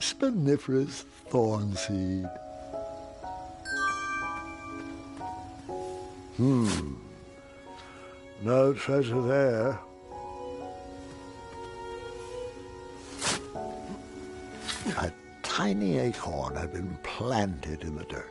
spiniferous thorn seed. No treasure there. A tiny acorn had been planted in the dirt.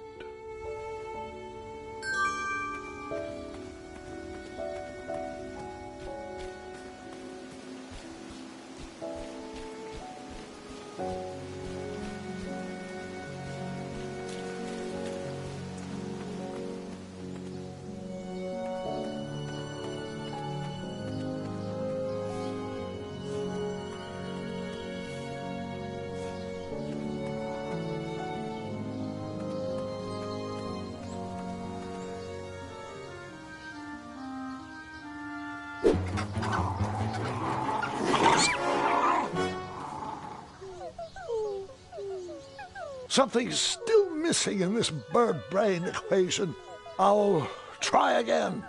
Something's still missing in this bird brain equation. I'll try again.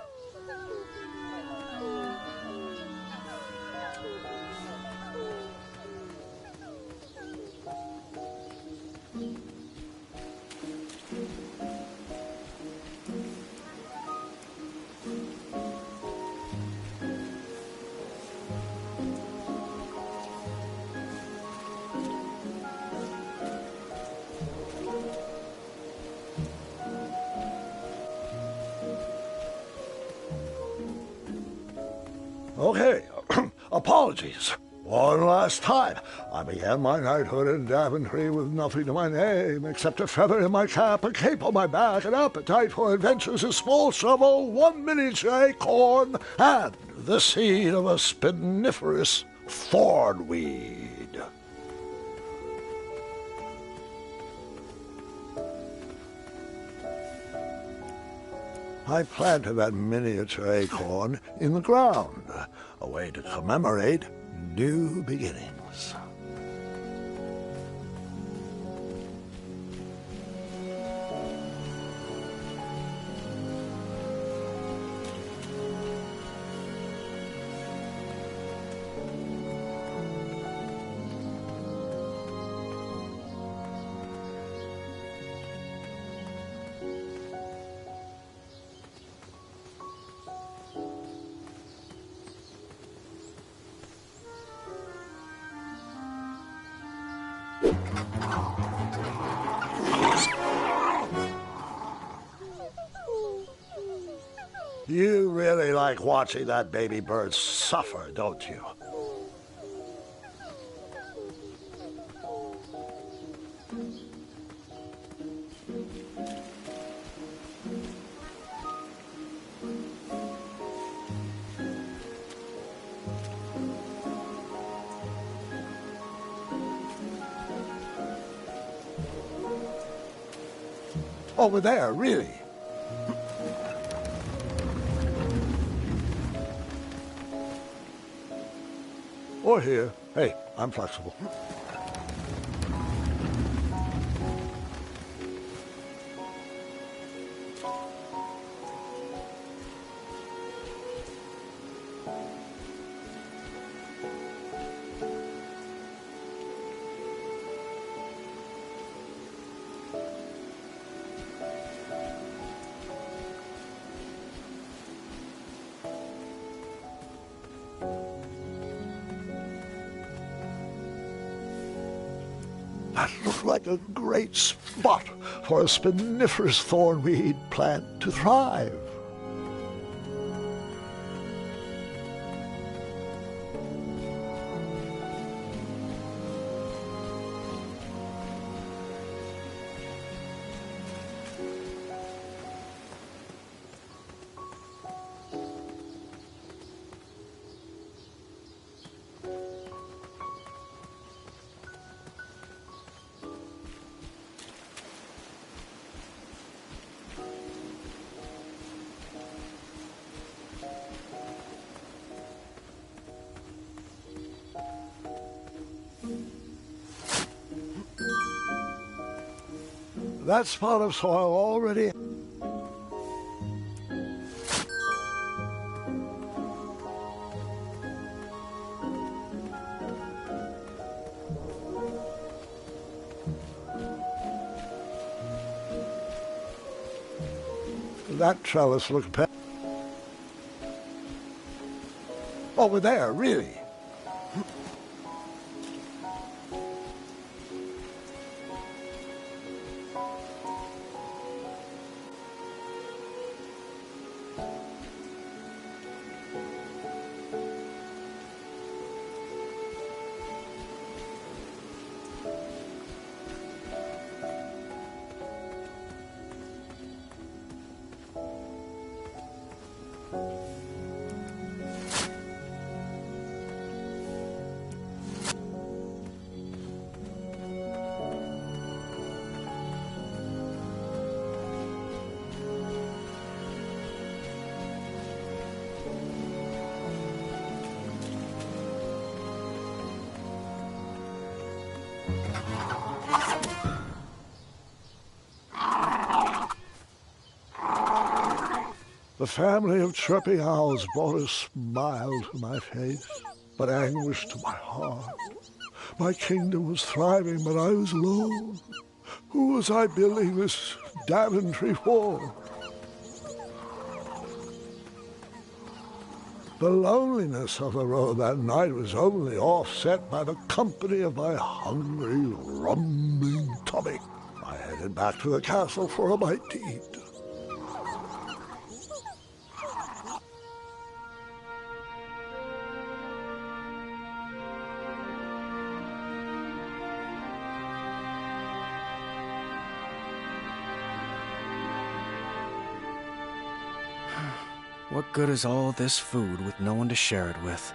Okay, apologies. One last time. I began my knighthood in Daventry with nothing to my name except a feather in my cap, a cape on my back, an appetite for adventures, a small shovel, one miniature acorn, and the seed of a spiniferous thornweed. I planted that miniature acorn in the ground, a way to commemorate new beginnings. You really like watching that baby bird suffer, don't you? Over there, really. Or here. Hey, I'm flexible. That looked like a great spot for a spiniferous thornweed plant to thrive. That spot of soil already... That trellis looked over there, really. The family of chirping owls brought a smile to my face, but anguish to my heart. My kingdom was thriving, but I was alone. Who was I building this Daventry for? The loneliness of the road that night was only offset by the company of my hungry, rumbling tummy. I headed back to the castle for a bite to eat. What good is all this food with no one to share it with?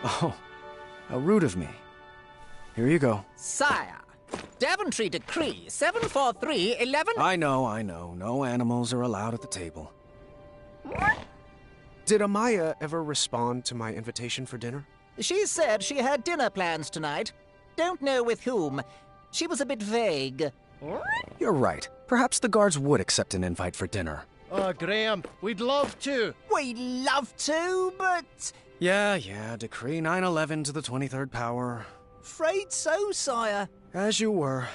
Oh, how rude of me. Here you go. Sire, Daventry Decree 74311... I know. No animals are allowed at the table. Did Amaya ever respond to my invitation for dinner? She said she had dinner plans tonight. Don't know with whom. She was a bit vague. You're right. Perhaps the guards would accept an invite for dinner. Oh, Graham, we'd love to. We'd love to, but... Yeah, Decree 911 to the 23rd power. Afraid so, sire. As you were.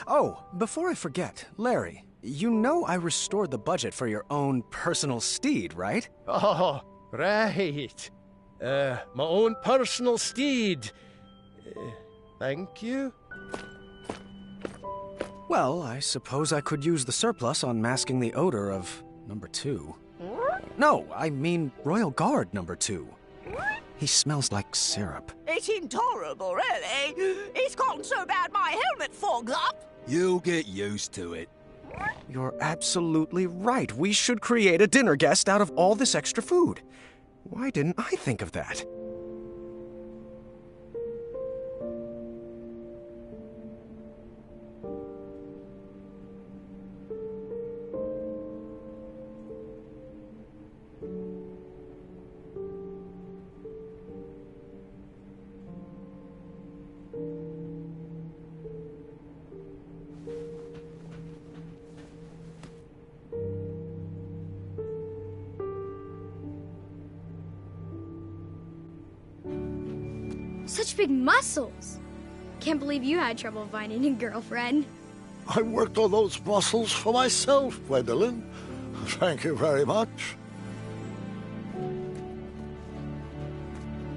Oh, before I forget, Larry, you know I restored the budget for your own personal steed, right? Oh, right. My own personal steed. Thank you. Well, I suppose I could use the surplus on masking the odor of number 2. No, I mean Royal Guard number 2. He smells like syrup. It's intolerable, really. It's gotten so bad my helmet fogs up. You'll get used to it. You're absolutely right. We should create a dinner guest out of all this extra food. Why didn't I think of that? Such big muscles! Can't believe you had trouble finding a girlfriend. I worked on those muscles for myself, Gwendolyn. Thank you very much.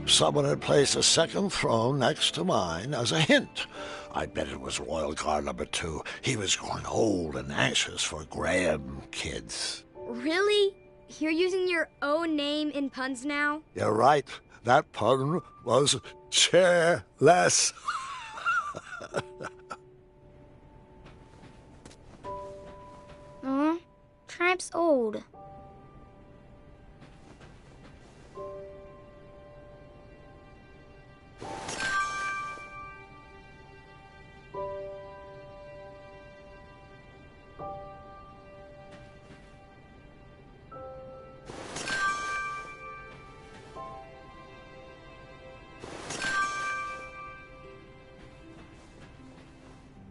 Someone had placed a second throne next to mine as a hint. I bet it was Royal Guard number 2. He was growing old and anxious for Graham kids. Really? You're using your own name in puns now? You're right. That pun was chairless. Tribe's old.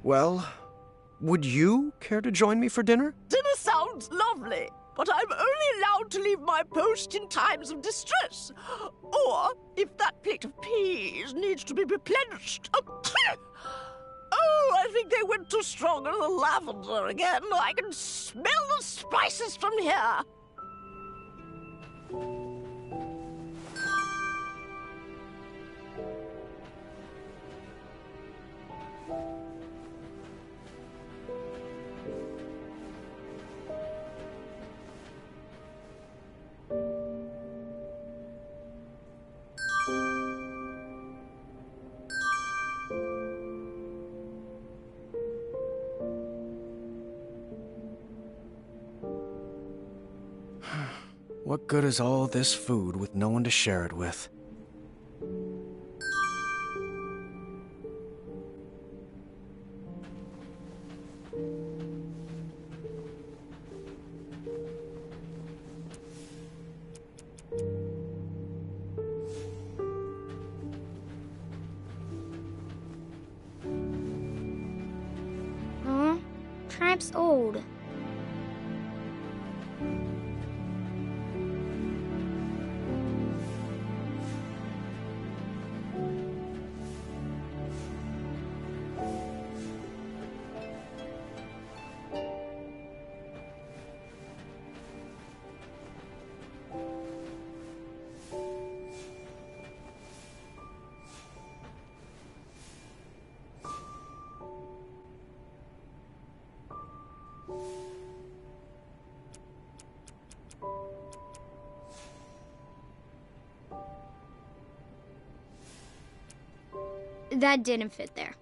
Well, would you care to join me for dinner? Dinner sounds lovely, but I'm only allowed to leave my post in times of distress. Or if that plate of peas needs to be replenished. Oh, I think they went too strong on the lavender again. I can smell the spices from here. What good is all this food with no one to share it with? Huh? Tribe's old. That didn't fit there.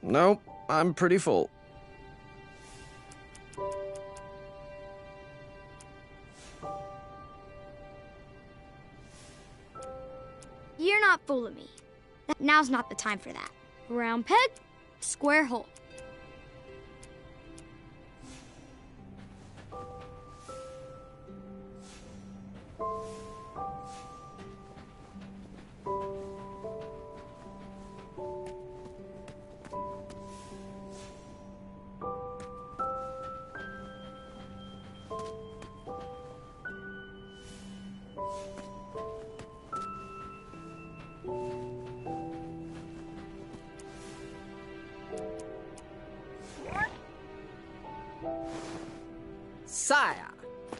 Nope, I'm pretty full. You're not fooling me. Now's not the time for that. Round peg, square hole. Sire,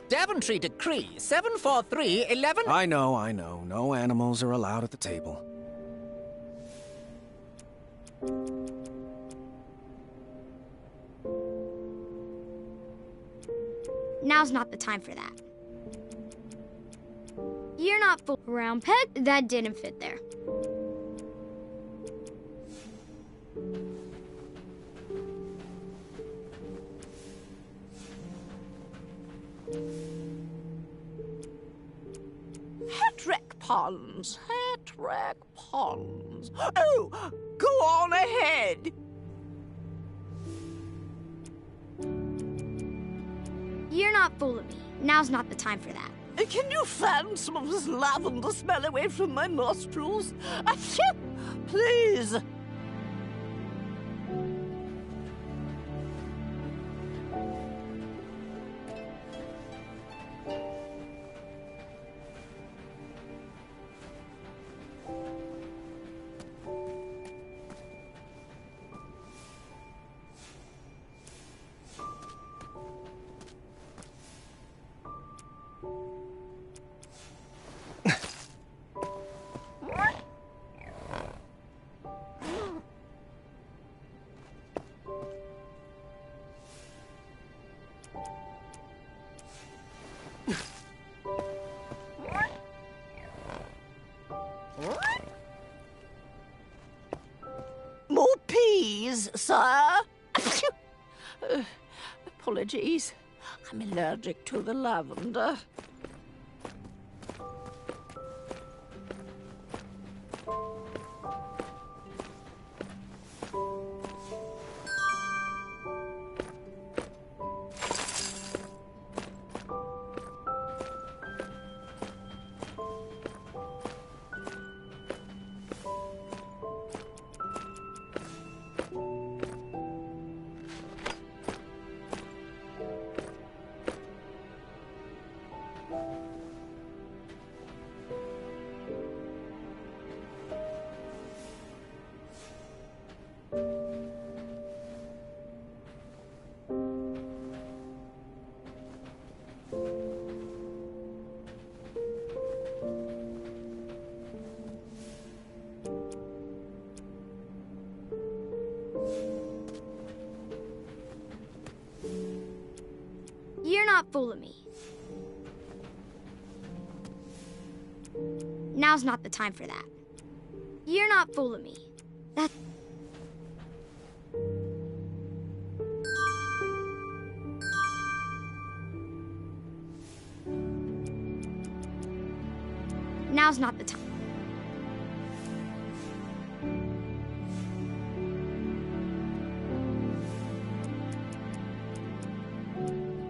Daventry Decree 74311... I know. No animals are allowed at the table. Now's not the time for that. You're not full. Round peg, that didn't fit there. Hatrack ponds. Hatrack ponds. Oh, go on ahead. You're not fooling me. Now's not the time for that. Can you fan some of this lavender smell away from my nostrils? Achoo! Please. More peas, sir. Apologies. I'm allergic to the lavender. not fooling me. Now's not the time for that. You're not fooling me. That... Now's not the time.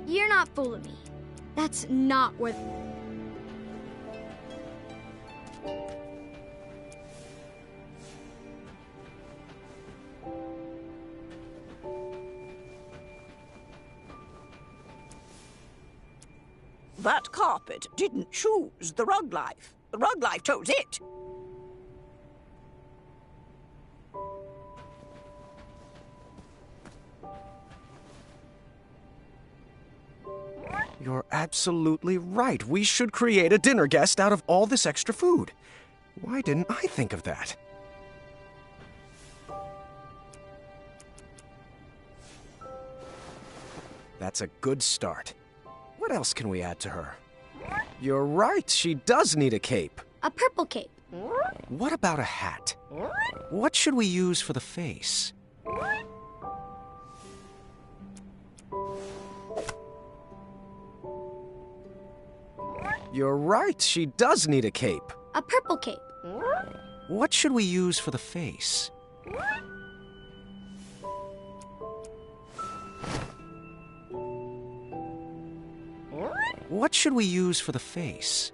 You're not fooling me. That's not worth... That carpet didn't choose the rug life. The rug life chose it. You're absolutely right. We should create a dinner guest out of all this extra food. Why didn't I think of that? That's a good start. What else can we add to her? You're right, she does need a cape. A purple cape. What about a hat? What should we use for the face? You're right, she does need a cape. A purple cape. What should we use for the face? What should we use for the face?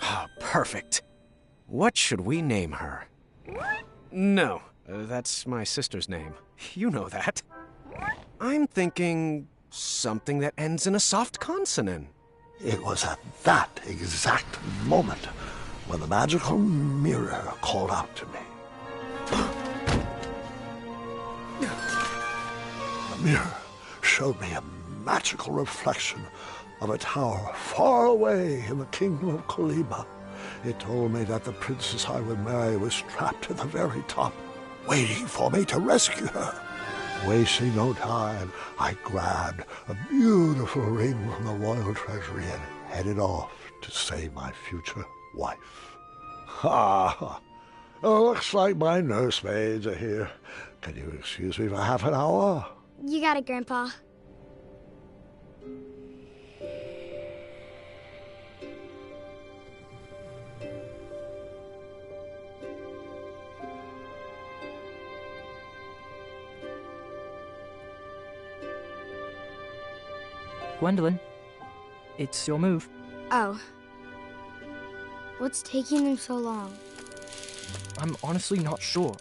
Ah, perfect. What should we name her? No, that's my sister's name. You know that. I'm thinking something that ends in a soft consonant. It was at that exact moment when the magical mirror called out to me. The mirror showed me a magical reflection of a tower far away in the kingdom of Kolima. It told me that the princess I would marry was trapped at the very top, waiting for me to rescue her. Wasting no time, I grabbed a beautiful ring from the royal treasury and headed off to save my future wife. Ha! Looks like my nursemaids are here. Can you excuse me for half an hour? You got it, Grandpa. Gwendolyn, it's your move. Oh. What's taking them so long? I'm honestly not sure.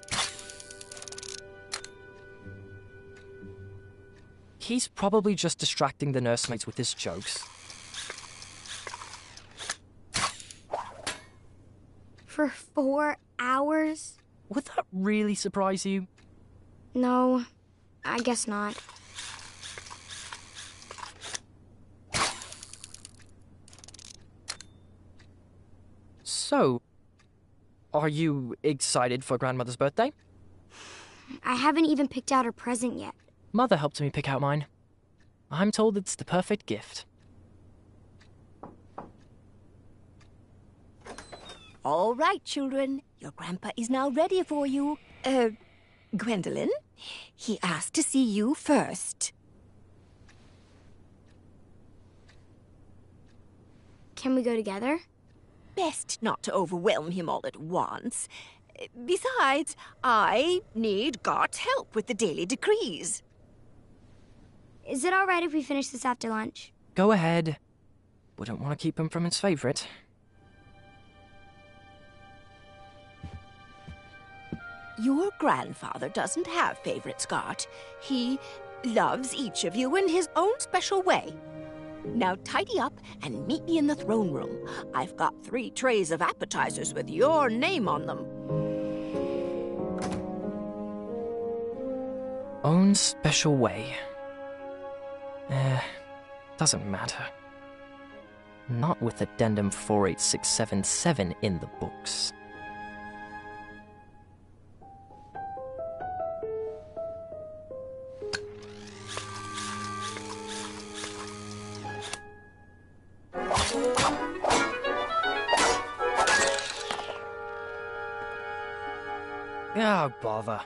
He's probably just distracting the nursemaids with his jokes. For 4 hours? Would that really surprise you? No, I guess not. So, are you excited for Grandmother's birthday? I haven't even picked out her present yet. Mother helped me pick out mine. I'm told it's the perfect gift. All right, children. Your grandpa is now ready for you. Gwendolyn, he asked to see you first. Can we go together? Best not to overwhelm him all at once. Besides, I need God's help with the daily decrees. Is it all right if we finish this after lunch? Go ahead. Wouldn't want to keep him from his favorite. Your grandfather doesn't have favorites, Scott. He loves each of you in his own special way. Now tidy up and meet me in the throne room. I've got 3 trays of appetizers with your name on them. Own special way. Doesn't matter. Not with Addendum 48677 in the books. Oh, bother.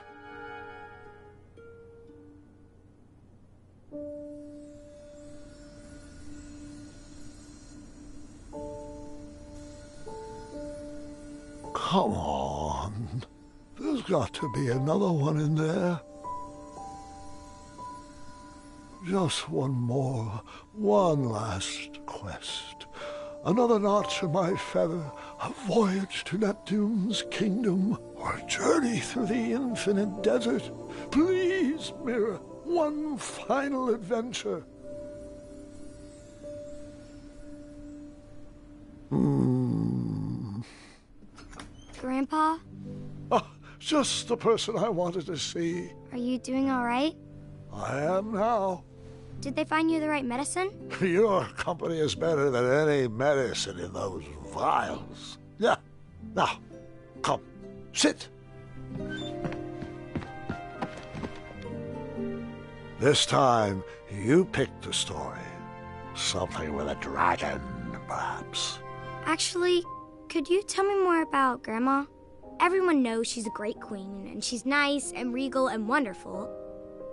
Come on. There's got to be another one in there. Just one more, one last quest. Another notch in my feather, a voyage to Neptune's kingdom, or a journey through the infinite desert. Please, Mirror, one final adventure. Grandpa, Ah, just the person I wanted to see. are you doing all right? I am now. Did they find you the right medicine? Your company is better than any medicine in those vials. Yeah. Now, come, sit. This time, you picked the story. Something with a dragon, perhaps. Actually, could you tell me more about Grandma? Everyone knows she's a great queen, and she's nice and regal and wonderful.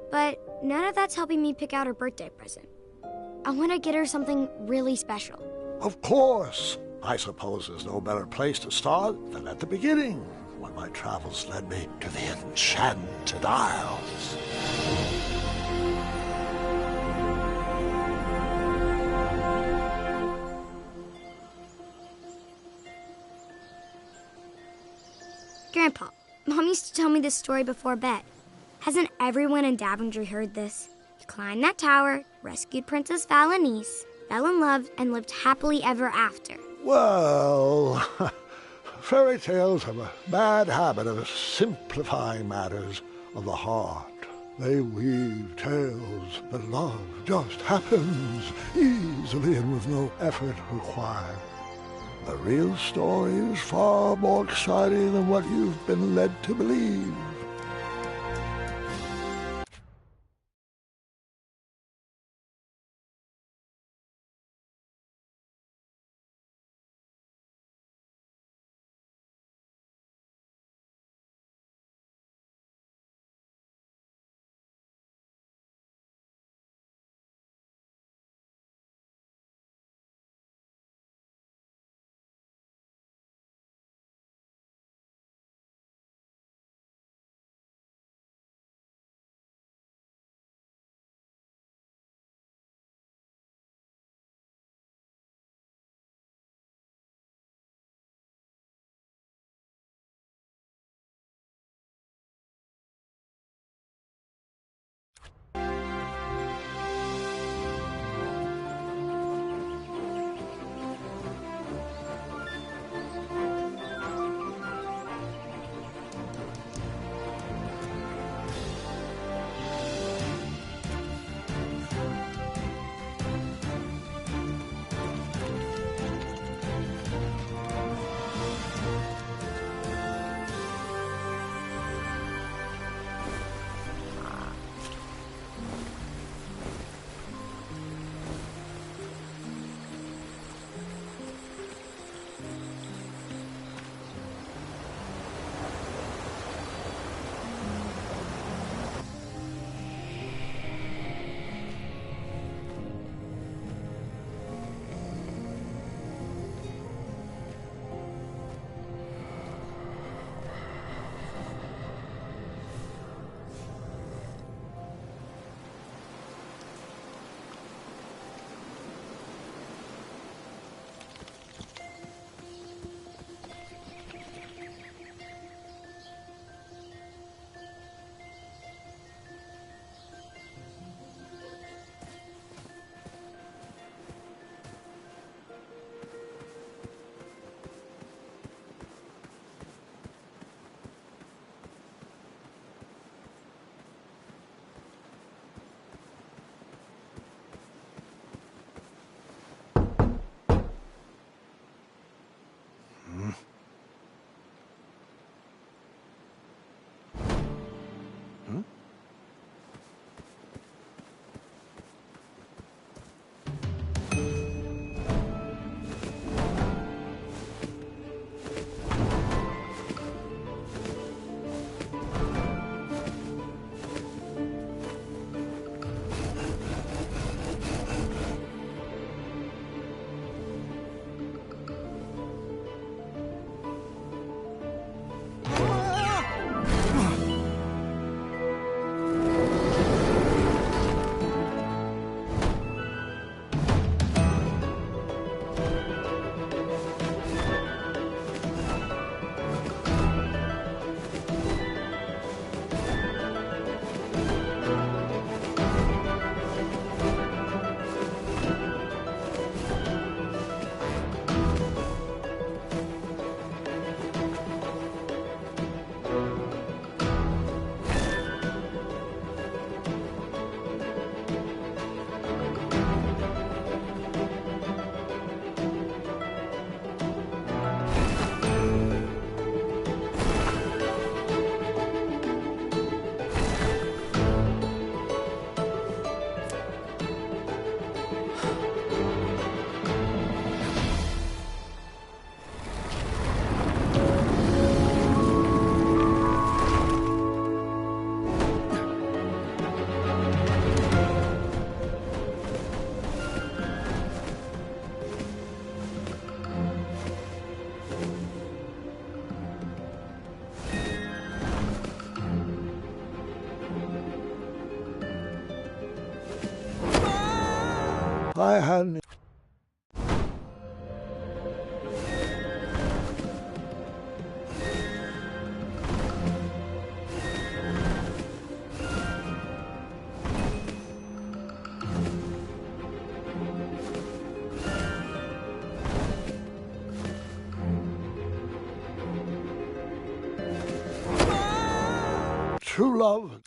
But none of that's helping me pick out her birthday present. I want to get her something really special. Of course. I suppose there's no better place to start than at the beginning, when my travels led me to the Enchanted Isles. Grandpa, Mom used to tell me this story before bed. Hasn't everyone in Daventry heard this? You climbed that tower, rescued Princess Val and Neese, fell in love, and lived happily ever after. Well, fairy tales have a bad habit of simplifying matters of the heart. They weave tales that love just happens easily and with no effort required. The real story is far more exciting than what you've been led to believe. I had... true love.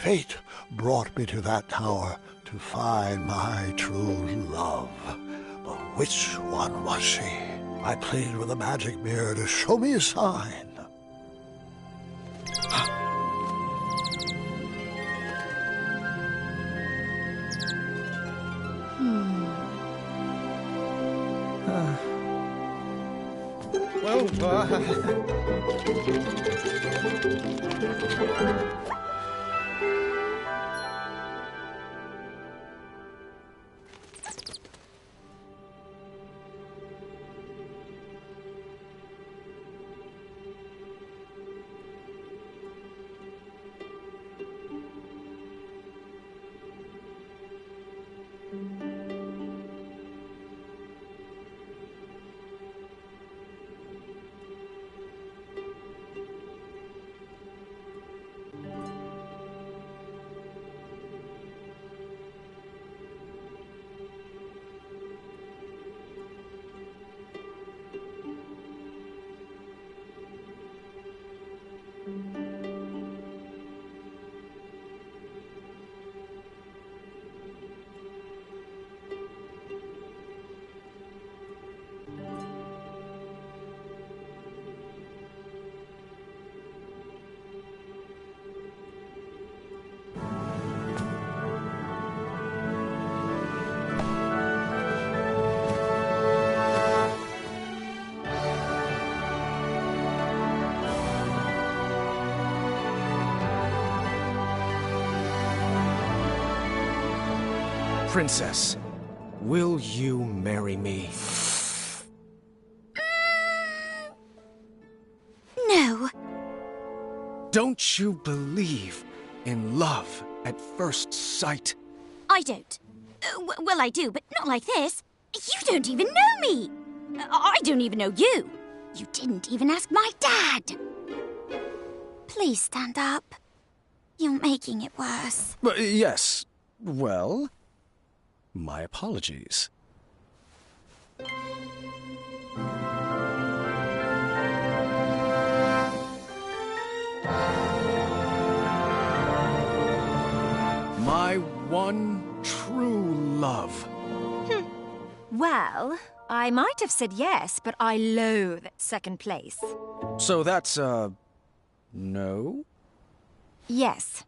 Fate brought me to that tower to find my true love. But which one was she? I pleaded with the magic mirror to show me a sign. Princess, will you marry me? No. Don't you believe in love at first sight? I don't. Well, I do, but not like this. You don't even know me. I don't even know you. You didn't even ask my dad. Please stand up. You're making it worse. Yes. Well, my apologies. My one true love. Well, I might have said yes, but I loathe second place. So that's, no? Yes.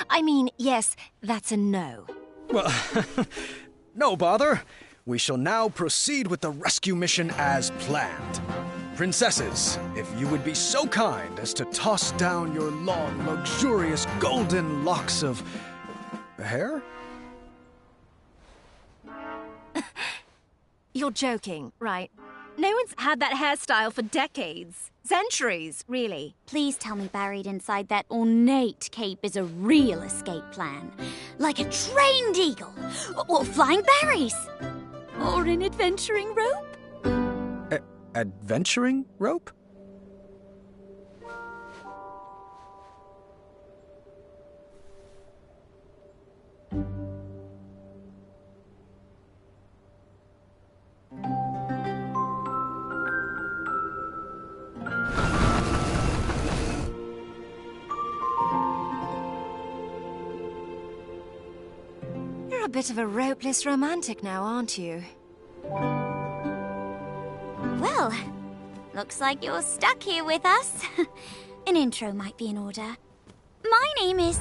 I mean, yes, that's a no. Well, no bother. We shall now proceed with the rescue mission as planned. Princesses, if you would be so kind as to toss down your long, luxurious golden locks of... hair? You're joking, right? No one's had that hairstyle for decades. Centuries, really. Please tell me buried inside that ornate cape is a real escape plan. Like a trained eagle, or flying berries, or an adventuring rope. Adventuring rope? You're a bit of a ropeless romantic now, aren't you? Well, looks like you're stuck here with us. An intro might be in order. My name is...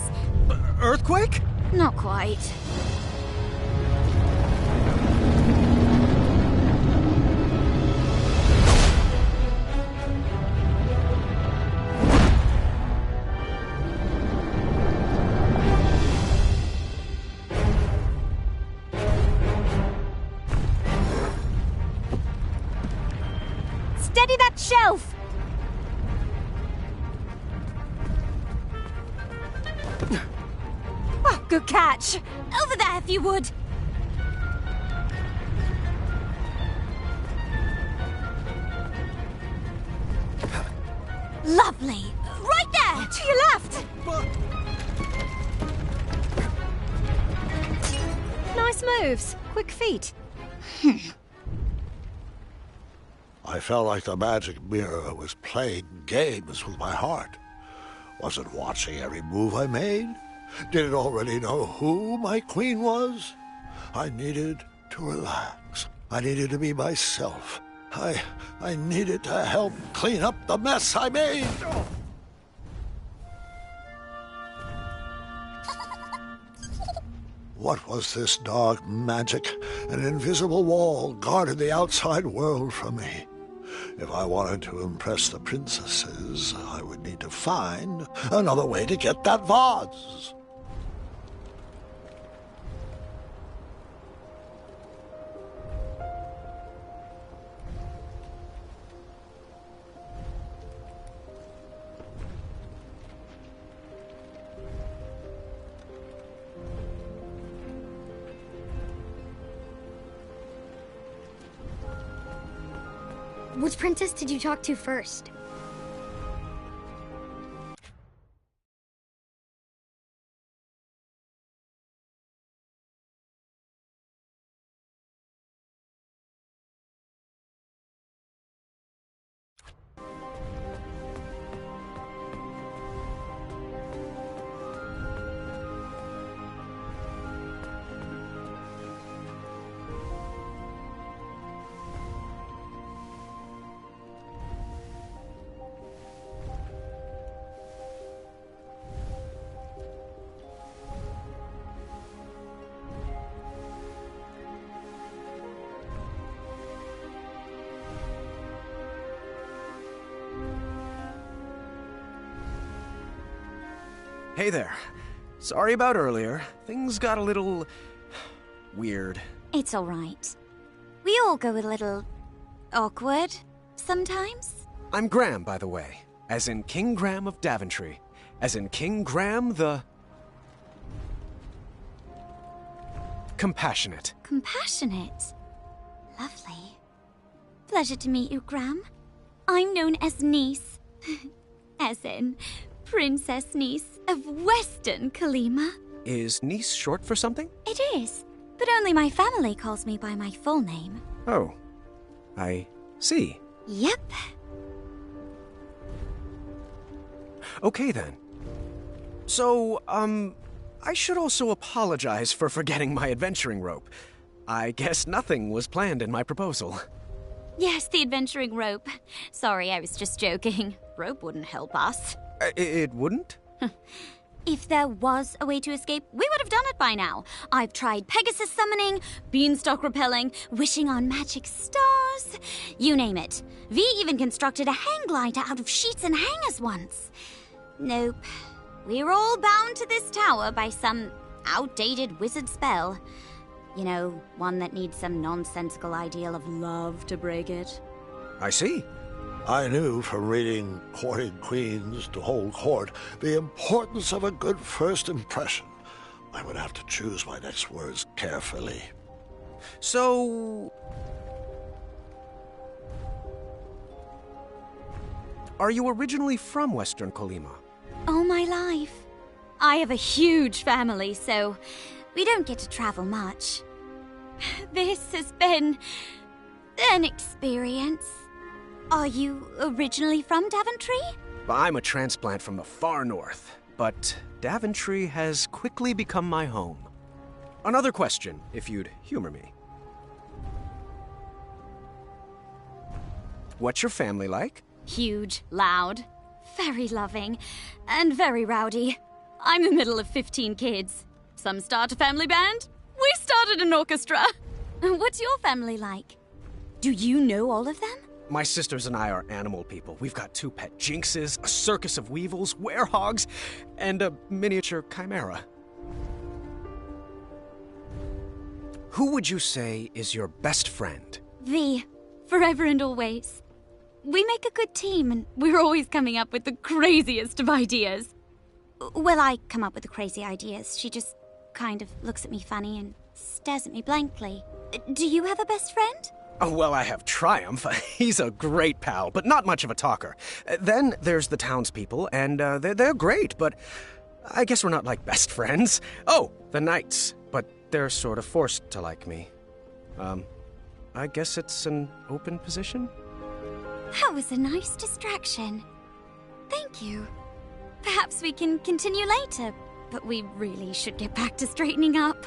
Earthquake? Not quite. Steady that shelf! Oh, good catch! Over there, if you would. Lovely. Right there! To your left! Nice moves. Quick feet. I felt like the magic mirror was playing games with my heart. Was it watching every move I made? Did it already know who my queen was? I needed to relax. I needed to be myself. I needed to help clean up the mess I made. What was this dark magic? An invisible wall guarded the outside world from me. If I wanted to impress the princesses, I would need to find another way to get that vase. Which princess did you talk to first? Hey there. Sorry about earlier. Things got a little... weird. It's all right. We all go a little... awkward sometimes. I'm Graham, by the way. As in King Graham of Daventry. As in King Graham the... compassionate. Compassionate. Lovely. Pleasure to meet you, Graham. I'm known as Neese. As in Princess Neese of Western Kalima. Is Neese short for something? It is, but only my family calls me by my full name. Oh. I see. Yep. Okay then. So, I should also apologize for forgetting my adventuring rope. I guess nothing was planned in my proposal. Yes, the adventuring rope. Sorry, I was just joking. Rope wouldn't help us. It wouldn't? If there was a way to escape, we would have done it by now. I've tried Pegasus summoning, beanstalk repelling, wishing on magic stars. You name it. V even constructed a hang glider out of sheets and hangers once. Nope. We're all bound to this tower by some outdated wizard spell. You know, one that needs some nonsensical ideal of love to break it. I see. I knew from reading Courting Queens to Hold Court the importance of a good first impression. I would have to choose my next words carefully. So... are you originally from Western Colima? All my life. I have a huge family, so we don't get to travel much. This has been an experience. Are you originally from Daventry? I'm a transplant from the far north, but Daventry has quickly become my home. Another question, if you'd humor me. What's your family like? Huge, loud, very loving, and very rowdy. I'm the middle of 15 kids. Some start a family band. We started an orchestra. What's your family like? Do you know all of them? My sisters and I are animal people. We've got 2 pet jinxes, a circus of weevils, werehogs, and a miniature chimera. Who would you say is your best friend? V. Forever and always. We make a good team, and we're always coming up with the craziest of ideas. Well, I come up with the crazy ideas. She just kind of looks at me funny and stares at me blankly. Do you have a best friend? Oh, well, I have Triumph. He's a great pal, but not much of a talker. Then there's the townspeople, and they're great, but I guess we're not like best friends. Oh, the knights, but they're sort of forced to like me. I guess it's an open position? That was a nice distraction. Thank you. Perhaps we can continue later, but we really should get back to straightening up.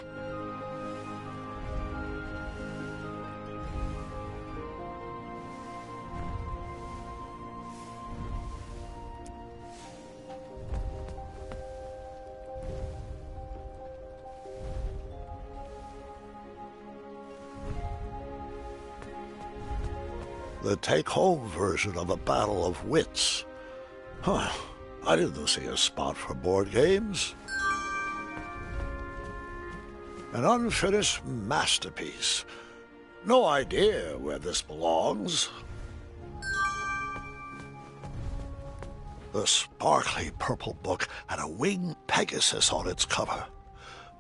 The take-home version of a battle of wits. Huh. I didn't see a spot for board games. An unfinished masterpiece. No idea where this belongs. The sparkly purple book had a winged Pegasus on its cover.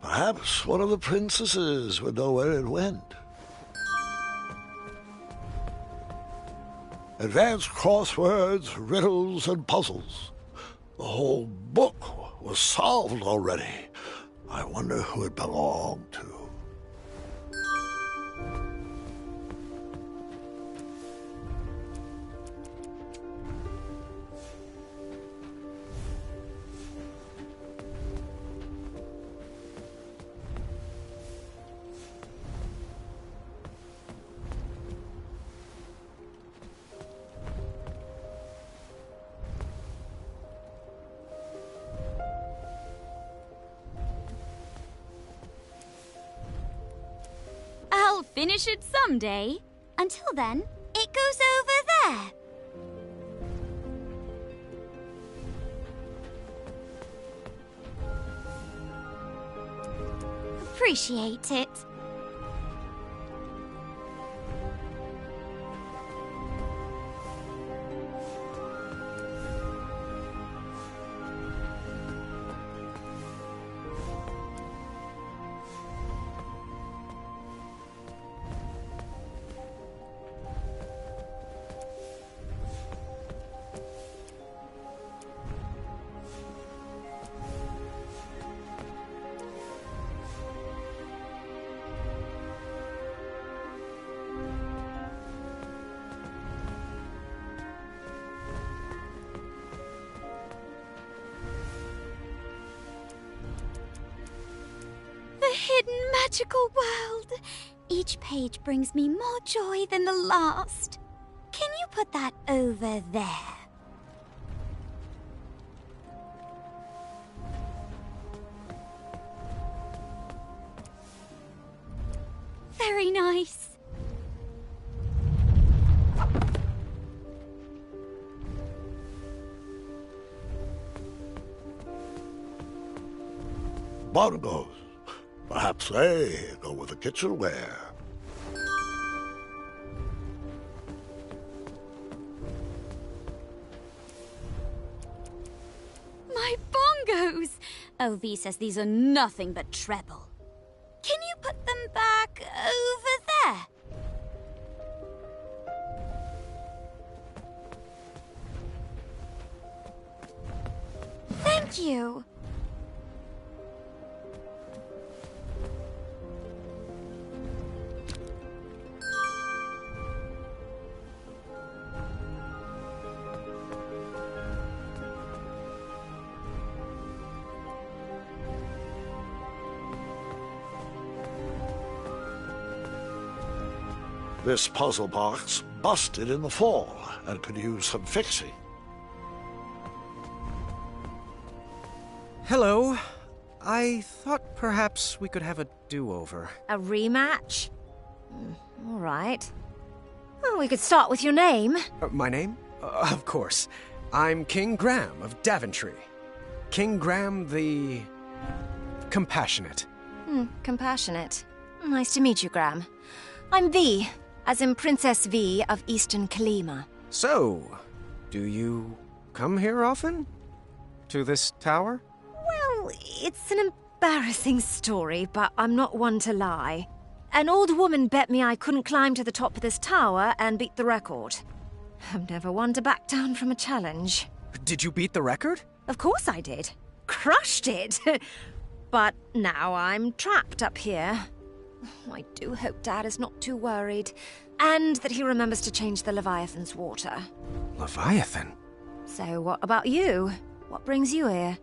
Perhaps one of the princesses would know where it went. Advanced crosswords, riddles, and puzzles. The whole book was solved already. I wonder who it belonged to. I'll finish it someday. Until then, it goes over there. Appreciate it. The hidden magical world. Each page brings me more joy than the last. Can you put that over there? Very nice. Bongos. Perhaps they go with the kitchenware. My bongos! Oh, V says these are nothing but treble. Can you put them back over there? Thank you. This puzzle box busted in the fall and could use some fixing. Hello. I thought perhaps we could have a do-over. A rematch? All right. Well, we could start with your name. My name? Of course. I'm King Graham of Daventry. King Graham the... Compassionate. Compassionate. Nice to meet you, Graham. I'm V, as in Princess V of Eastern Kalima. So, do you come here often? To this tower? Well, it's an embarrassing story, but I'm not one to lie. An old woman bet me I couldn't climb to the top of this tower and beat the record. I'm never one to back down from a challenge. Did you beat the record? Of course I did. Crushed it. But now I'm trapped up here. I do hope Dad is not too worried. And that he remembers to change the Leviathan's water. Leviathan? So what about you? What brings you here?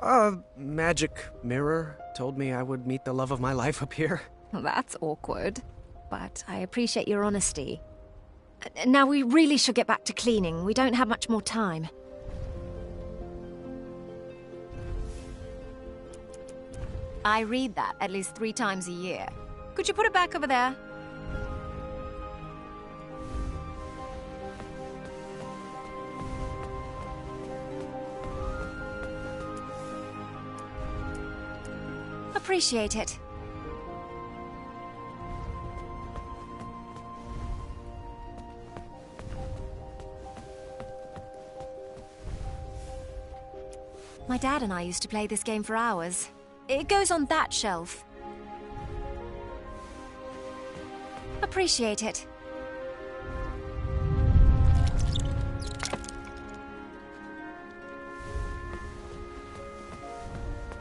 A magic mirror told me I would meet the love of my life up here. That's awkward. But I appreciate your honesty. Now we really should get back to cleaning. We don't have much more time. I read that at least 3 times a year. Could you put it back over there? Appreciate it. My dad and I used to play this game for hours. It goes on that shelf. Appreciate it.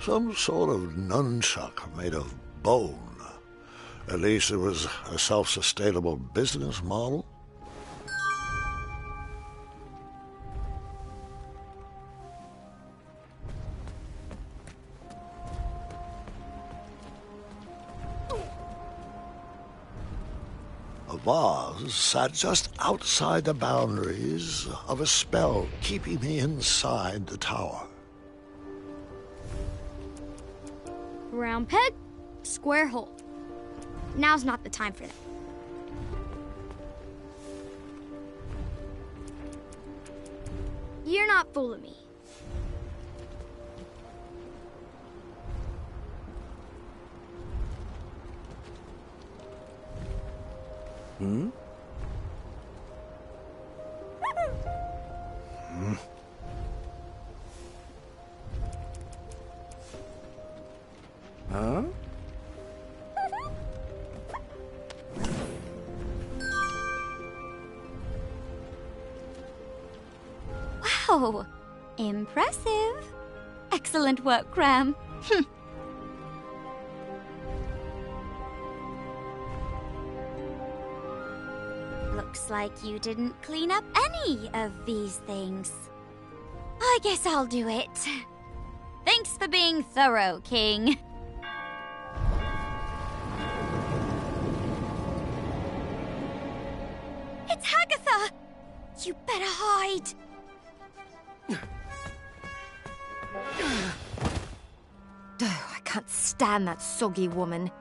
Some sort of nunchuck made of bone. At least it was a self-sustainable business model. A vase sat just outside the boundaries of a spell keeping me inside the tower. Round peg, square hole. Now's not the time for that. You're not fooling me. Hmm? Huh? Wow! Impressive. Excellent work, Graham. Looks like you didn't clean up any of these things. I guess I'll do it. Thanks for being thorough, King. It's Hagatha! You better hide. Oh, I can't stand that soggy woman.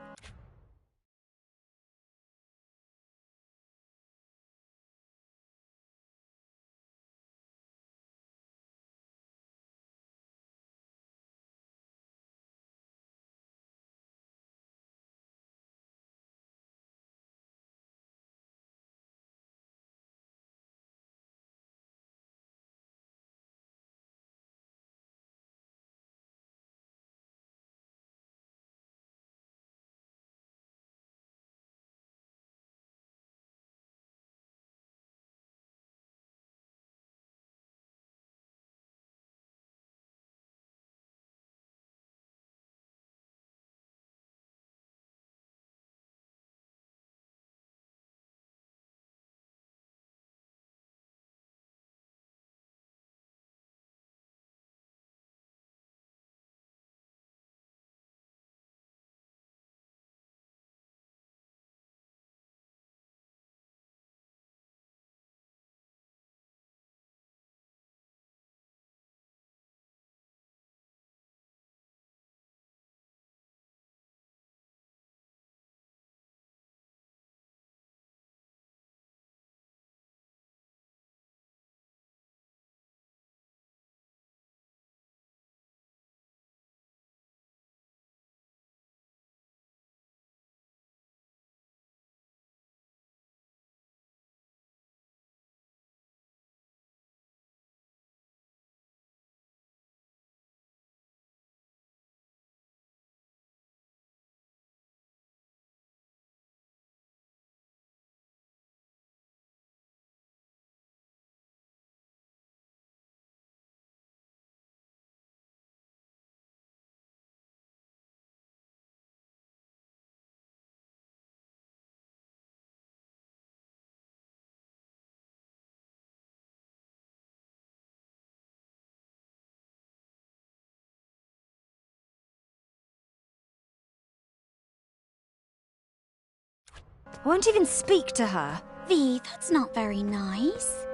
I won't even speak to her. V, that's not very nice.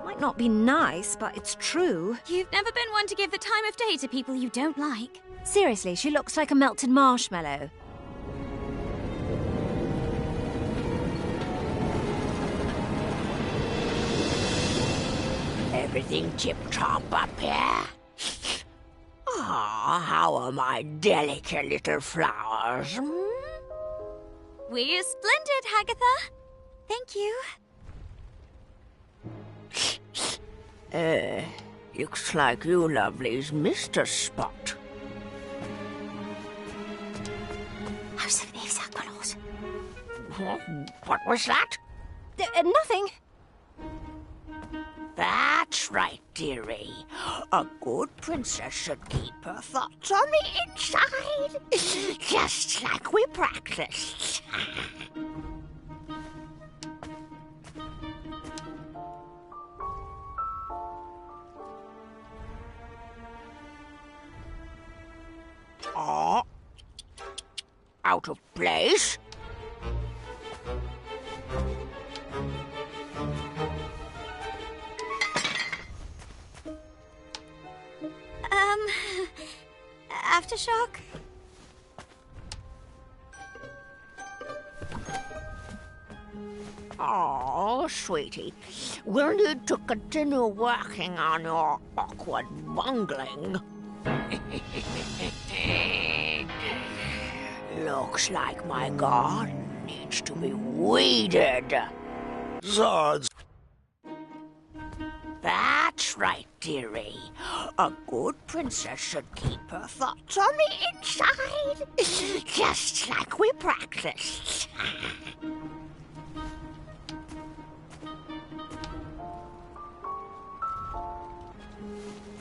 Might not be nice, but it's true. You've never been one to give the time of day to people you don't like. Seriously, she looks like a melted marshmallow. Everything tip-top up here? Ah, how are my delicate little flowers? We're splendid, Hagatha. Thank you. Looks like you lovelies missed a spot. What was that? Nothing. That's right, dearie. A good princess should keep her thoughts on the inside, just like we practiced. Oh, out of place? Aftershock? Oh, sweetie, we'll need to continue working on your awkward bungling. Looks like my garden needs to be weeded. Zods. That's right, dearie. A good princess should keep her thoughts on the inside, just like we practiced.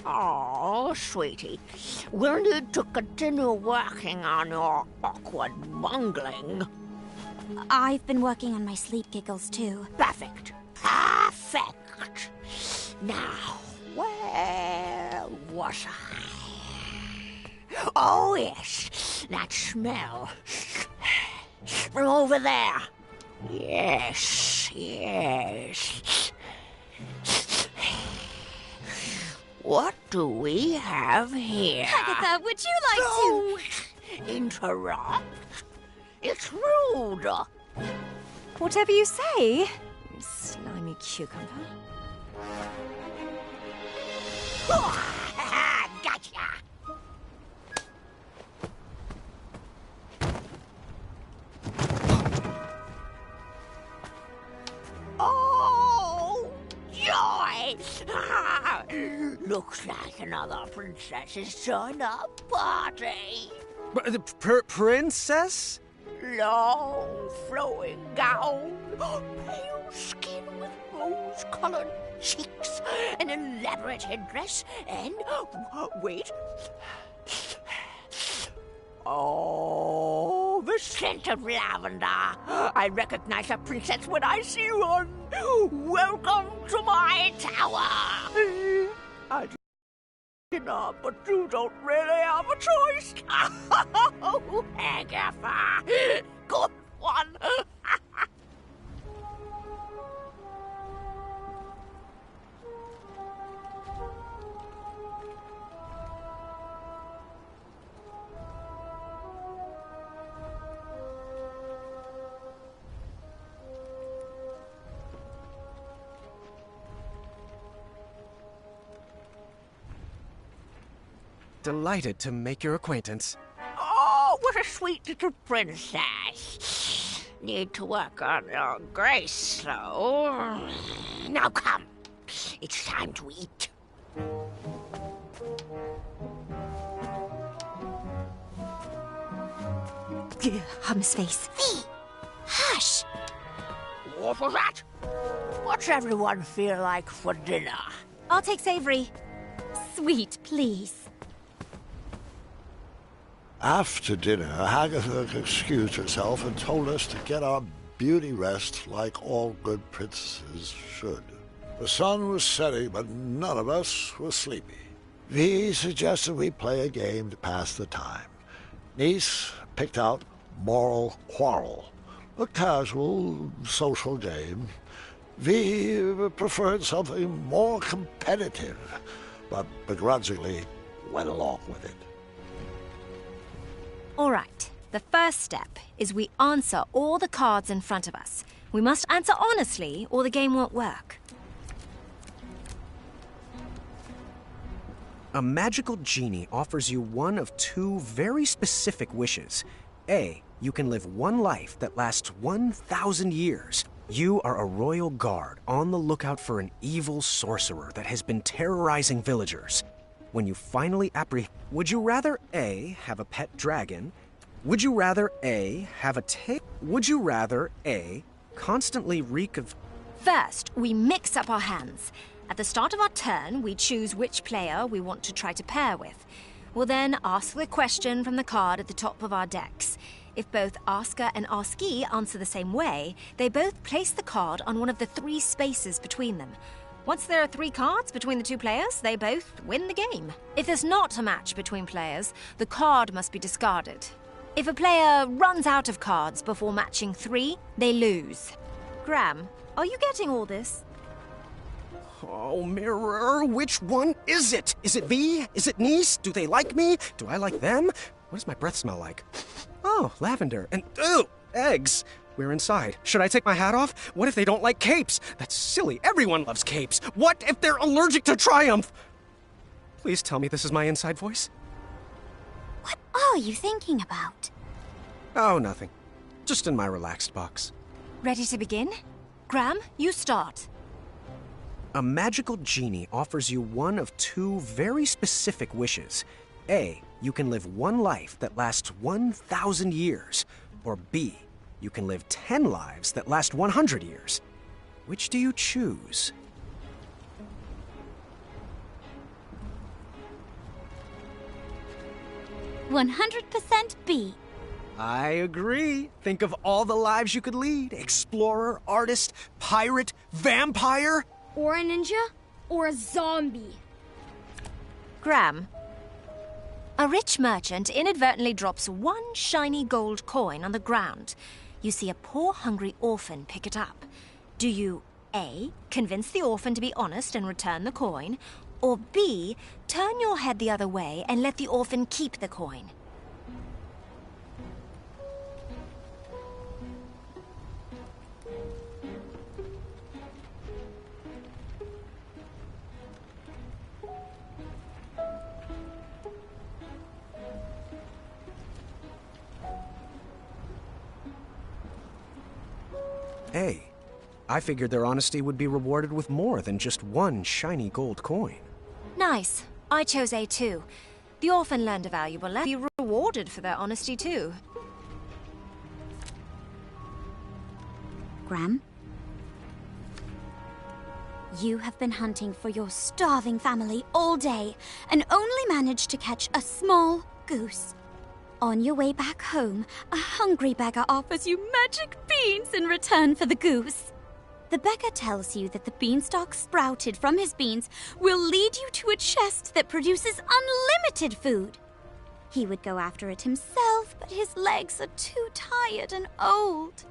Oh, sweetie, we'll need to continue working on your awkward bungling. I've been working on my sleep giggles, too. Perfect. Perfect. Now, where was I? Oh, yes, that smell. From over there. Yes, yes. What do we have here? Agatha, would you like to... interrupt. It's rude. Whatever you say, you slimy cucumber. Gotcha. Oh, joy! Looks like another princess's joined our party. Princess? Long, flowing gown, pale skin with rose-colored cheeks, an elaborate headdress, and... wait. Oh, the scent of lavender. I recognize a princess when I see one. Welcome to my tower. Dinner, but you don't really have a choice. Oh, Agatha. Good one. Delighted to make your acquaintance. Oh, what a sweet little princess. Need to work on your grace, though. Now come. It's time to eat. Hum's face. Hey, hush. What was that? What's everyone feel like for dinner? I'll take savory. Sweet, please. After dinner, Agatha excused herself and told us to get our beauty rest like all good princesses should. The sun was setting, but none of us were sleepy. Vi suggested we play a game to pass the time. Neese picked out Moral Quarrel, a casual social game. Vi preferred something more competitive, but begrudgingly went along with it. All right, the first step is we answer all the cards in front of us. We must answer honestly, or the game won't work. A magical genie offers you one of two very specific wishes. A, you can live one life that lasts 1,000 years. You are a royal guard on the lookout for an evil sorcerer that has been terrorizing villagers. When you finally would you rather A, have a pet dragon? Would you rather A, have a would you rather A, constantly reek of... First, we mix up our hands. At the start of our turn, we choose which player we want to try to pair with. We'll then ask the question from the card at the top of our decks. If both asker and askee answer the same way, they both place the card on one of the 3 spaces between them. Once there are 3 cards between the 2 players, they both win the game. If there's not a match between players, the card must be discarded. If a player runs out of cards before matching 3, they lose. Graham, are you getting all this? Oh, Mirror, which one is it? Is it Vi? Is it Neese? Do they like me? Do I like them? What does my breath smell like? Oh, lavender. And, ew, eggs. We're inside. Should I take my hat off? What if they don't like capes? That's silly. Everyone loves capes. What if they're allergic to Triumph? Please tell me this is my inside voice. What are you thinking about? Oh, nothing. Just in my relaxed box. Ready to begin? Graham, you start. A magical genie offers you one of 2 very specific wishes. A, you can live one life that lasts 1,000 years. Or B, you can live 10 lives that last 100 years. Which do you choose? %100% B. I agree. Think of all the lives you could lead. Explorer, artist, pirate, vampire. Or a ninja, or a zombie. Graham, a rich merchant inadvertently drops 1 shiny gold coin on the ground. You see a poor, hungry orphan pick it up. Do you A, convince the orphan to be honest and return the coin, or B, turn your head the other way and let the orphan keep the coin? A. I figured their honesty would be rewarded with more than just one shiny gold coin. Nice. I chose A too. The orphan learned a valuable lesson. Be rewarded for their honesty too. Gram? You have been hunting for your starving family all day and only managed to catch a small goose. On your way back home, a hungry beggar offers you magic beans in return for the goose. The beggar tells you that the beanstalk sprouted from his beans will lead you to a chest that produces unlimited food. He would go after it himself, but his legs are too tired and old.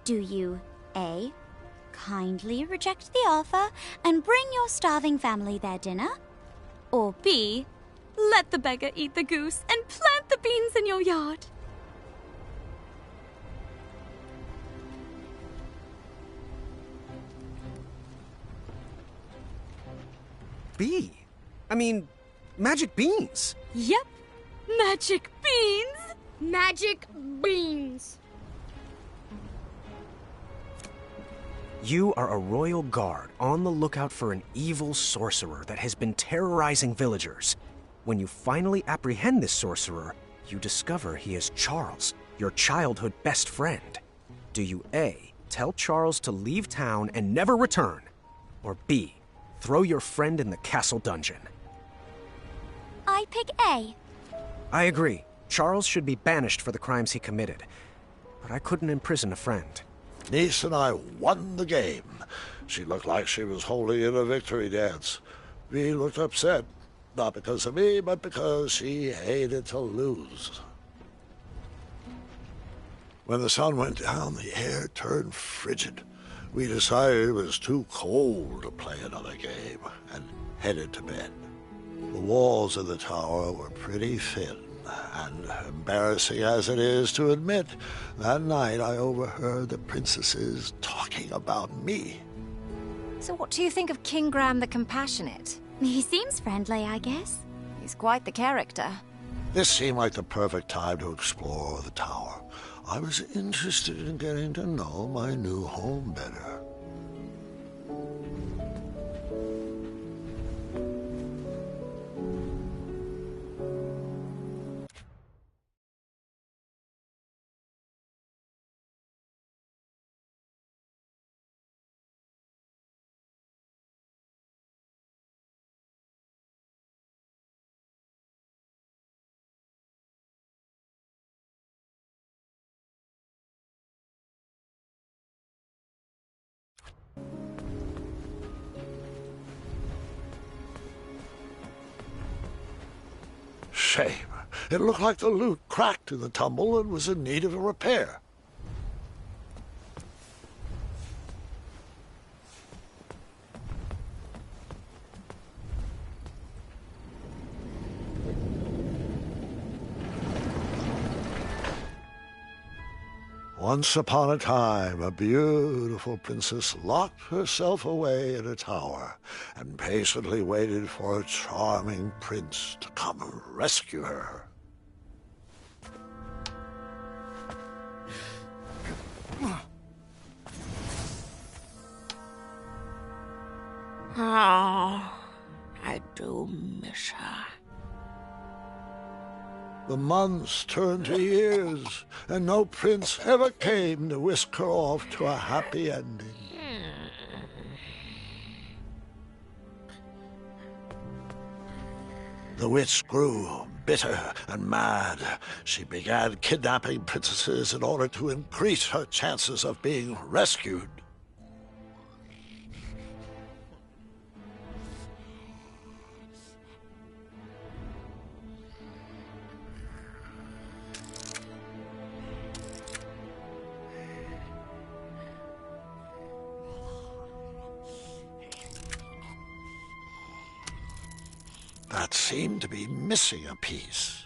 Do you A. kindly reject the offer and bring your starving family their dinner? Or B. let the beggar eat the goose and plant the beans in your yard? B? I mean, magic beans. Yep, magic beans. Magic beans. You are a royal guard on the lookout for an evil sorcerer that has been terrorizing villagers. When you finally apprehend this sorcerer, you discover he is Charles, your childhood best friend. Do you A. tell Charles to leave town and never return? Or B. throw your friend in the castle dungeon? I pick A. I agree. Charles should be banished for the crimes he committed. But I couldn't imprison a friend. Neese and I won the game. She looked like she was holding in a victory dance. V looked upset, not because of me, but because she hated to lose. When the sun went down, the air turned frigid. We decided it was too cold to play another game and headed to bed. The walls of the tower were pretty thin, and embarrassing as it is to admit, that night I overheard the princesses talking about me. So what do you think of King Gram the Compassionate? He seems friendly, I guess. He's quite the character. This seemed like the perfect time to explore the tower. I was interested in getting to know my new home better. Shame. It looked like the loot cracked in the tumble and was in need of a repair. Once upon a time, a beautiful princess locked herself away in a tower and patiently waited for a charming prince to come rescue her. Oh, I do miss her. The months turned to years, and no prince ever came to whisk her off to a happy ending. The witch grew bitter and mad. She began kidnapping princesses in order to increase her chances of being rescued. That seemed to be missing a piece.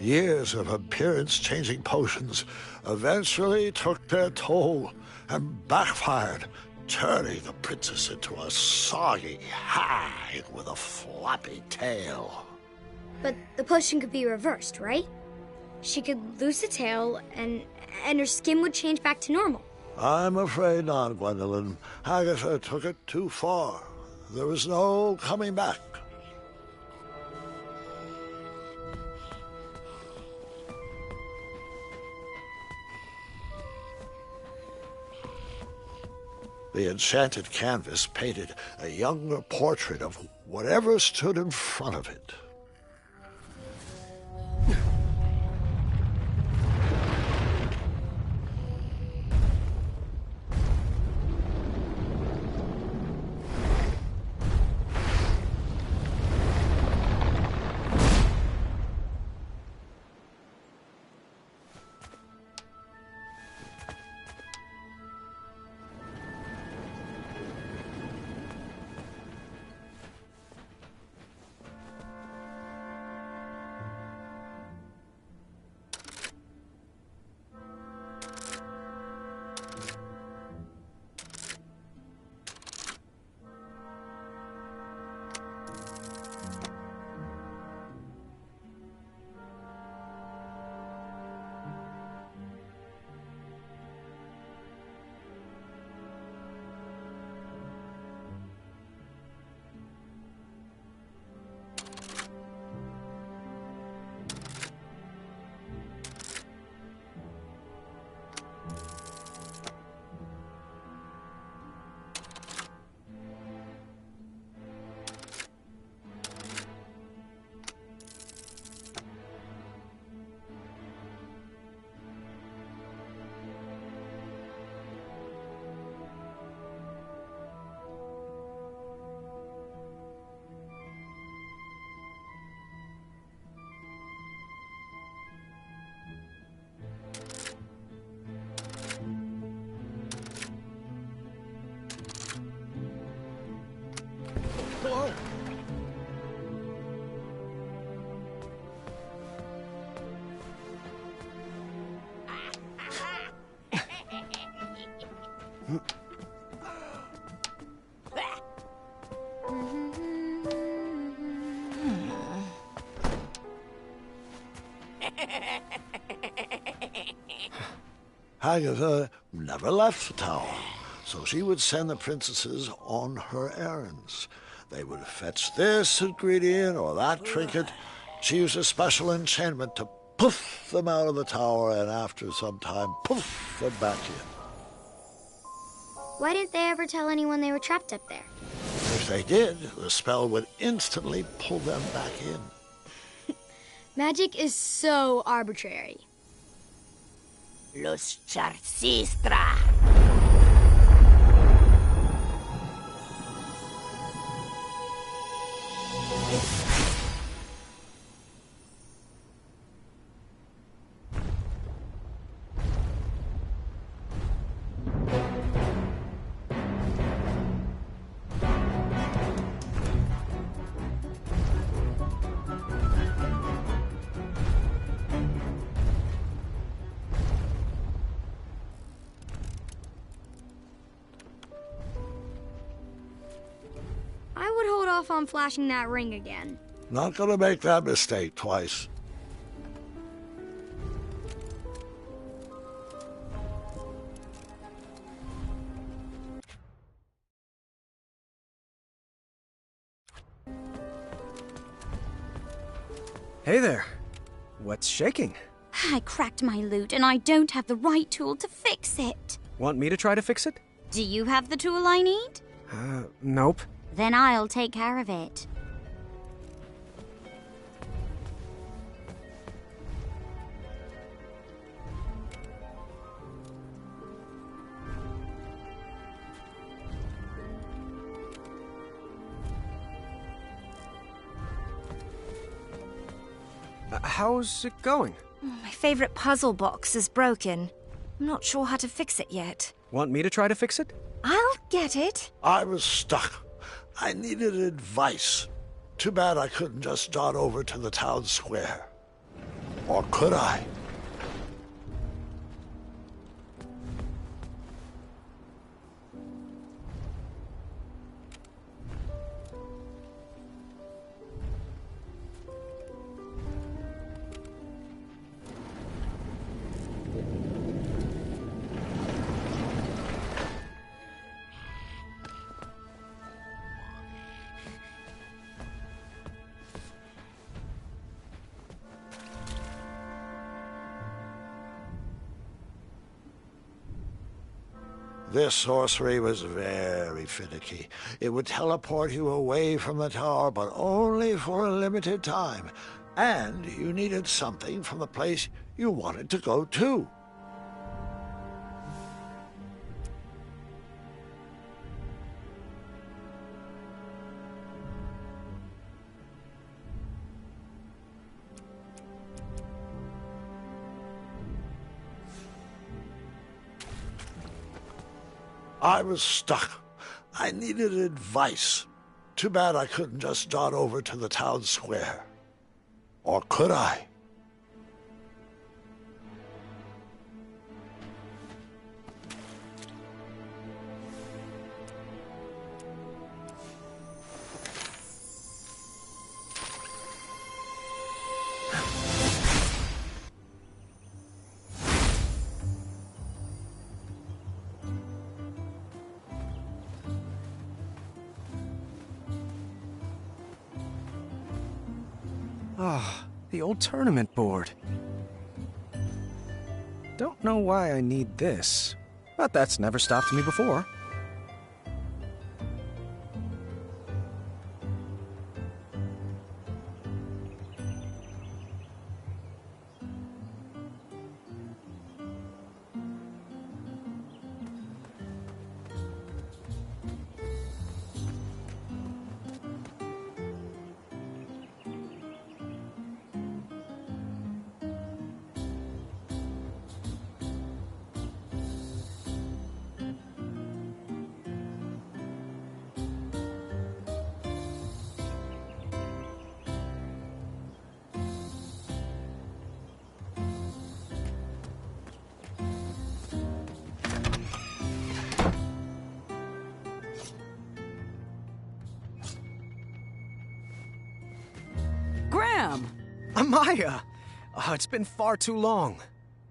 Years of appearance-changing potions eventually took their toll and backfired, turning the princess into a soggy hag with a floppy tail. But the potion could be reversed, right? She could lose the tail and and her skin would change back to normal. I'm afraid not, Gwendolyn. Agatha took it too far. There was no coming back. The enchanted canvas painted a younger portrait of whatever stood in front of it. Whoa! Agatha never left the tower, so she would send the princesses on her errands. They would fetch this ingredient or that trinket. She used a special enchantment to poof them out of the tower, and after some time, poof them back in. Why didn't they ever tell anyone they were trapped up there? If they did, the spell would instantly pull them back in. Magic is so arbitrary. Los Charcistra. I would hold off on flashing that ring again. Not gonna make that mistake twice. Hey there. What's shaking? I cracked my lute and I don't have the right tool to fix it. Want me to try to fix it? Do you have the tool I need? Nope. Then I'll take care of it. How's it going? My favorite puzzle box is broken. I'm not sure how to fix it yet. Want me to try to fix it? I'll get it. I was stuck. I needed advice. Too bad I couldn't just dart over to the town square. Or could I? This sorcery was very finicky. It would teleport you away from the tower, but only for a limited time. And you needed something from the place you wanted to go to. I was stuck. I needed advice. Too bad I couldn't just dart over to the town square. Or could I? Ah, the old tournament board. Don't know why I need this, but that's never stopped me before. Graham! Amaya! Oh, it's been far too long.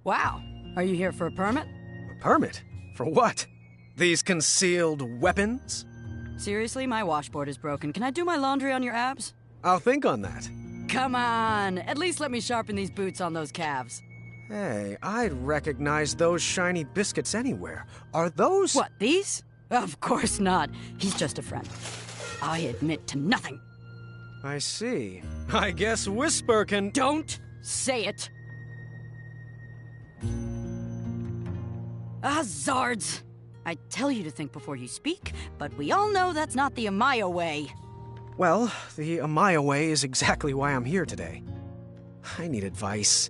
Wow. Are you here for a permit? A permit? For what? These concealed weapons? Seriously, my washboard is broken. Can I do my laundry on your abs? I'll think on that. Come on! At least let me sharpen these boots on those calves. Hey, I'd recognize those shiny biscuits anywhere. Are those... What, these? Of course not. He's just a friend. I admit to nothing. I see. I guess Whisper can... Don't say it! Ah, Zards! I tell you to think before you speak, but we all know that's not the Amaya way. Well, the Amaya way is exactly why I'm here today. I need advice.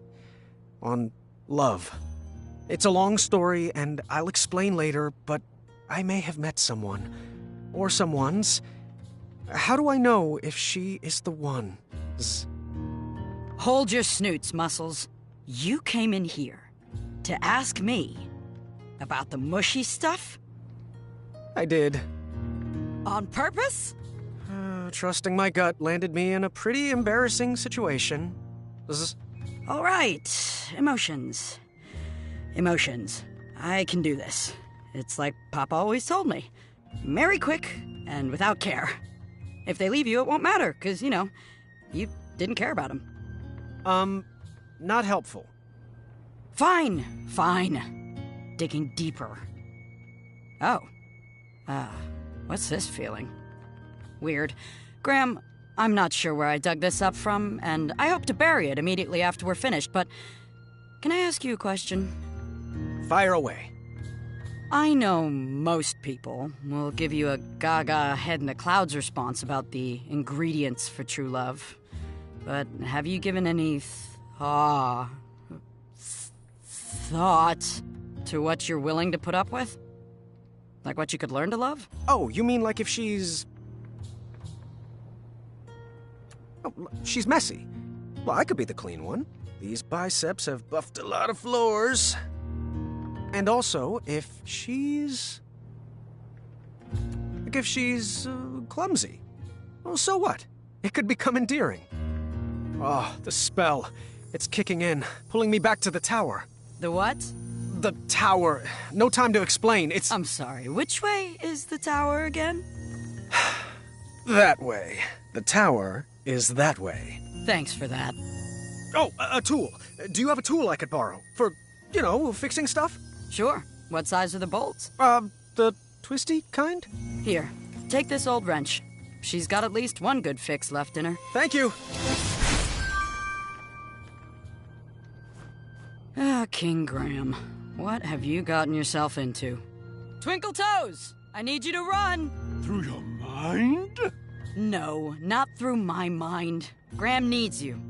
On love. It's a long story, and I'll explain later, but I may have met someone. Or someone's. How do I know if she is the one? Hold your snoots, Muscles. You came in here to ask me about the mushy stuff? I did. On purpose? Trusting my gut landed me in a pretty embarrassing situation. All right. Emotions. Emotions. I can do this. It's like Papa always told me. Marry quick and without care. If they leave you, it won't matter, because, you know, you didn't care about them. Not helpful. Fine, fine. Digging deeper. Oh. What's this feeling? Weird. Graham, I'm not sure where I dug this up from, and I hope to bury it immediately after we're finished, but can I ask you a question? Fire away. I know most people will give you a gaga head in the clouds response about the ingredients for true love. But have you given any thought to what you're willing to put up with? Like what you could learn to love? Oh, you mean like if she's... Oh, she's messy. Well, I could be the clean one. These biceps have buffed a lot of floors. And also, if she's... Like if she's clumsy. Well, so what? It could become endearing. Oh, the spell. It's kicking in, pulling me back to the tower. The what? The tower. No time to explain. It's... I'm sorry, which way is the tower again? That way. The tower is that way. Thanks for that. Oh, a tool. Do you have a tool I could borrow? For, you know, fixing stuff? Sure. What size are the bolts? The twisty kind? Here, take this old wrench. She's got at least one good fix left in her. Thank you. Ah, King Graham. What have you gotten yourself into? Twinkle Toes! I need you to run! Through your mind? No, not through my mind. Graham needs you.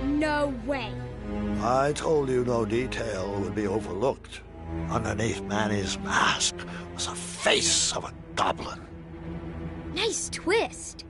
No way. I told you no detail would be overlooked. Underneath Manny's mask was the face of a goblin. Nice twist.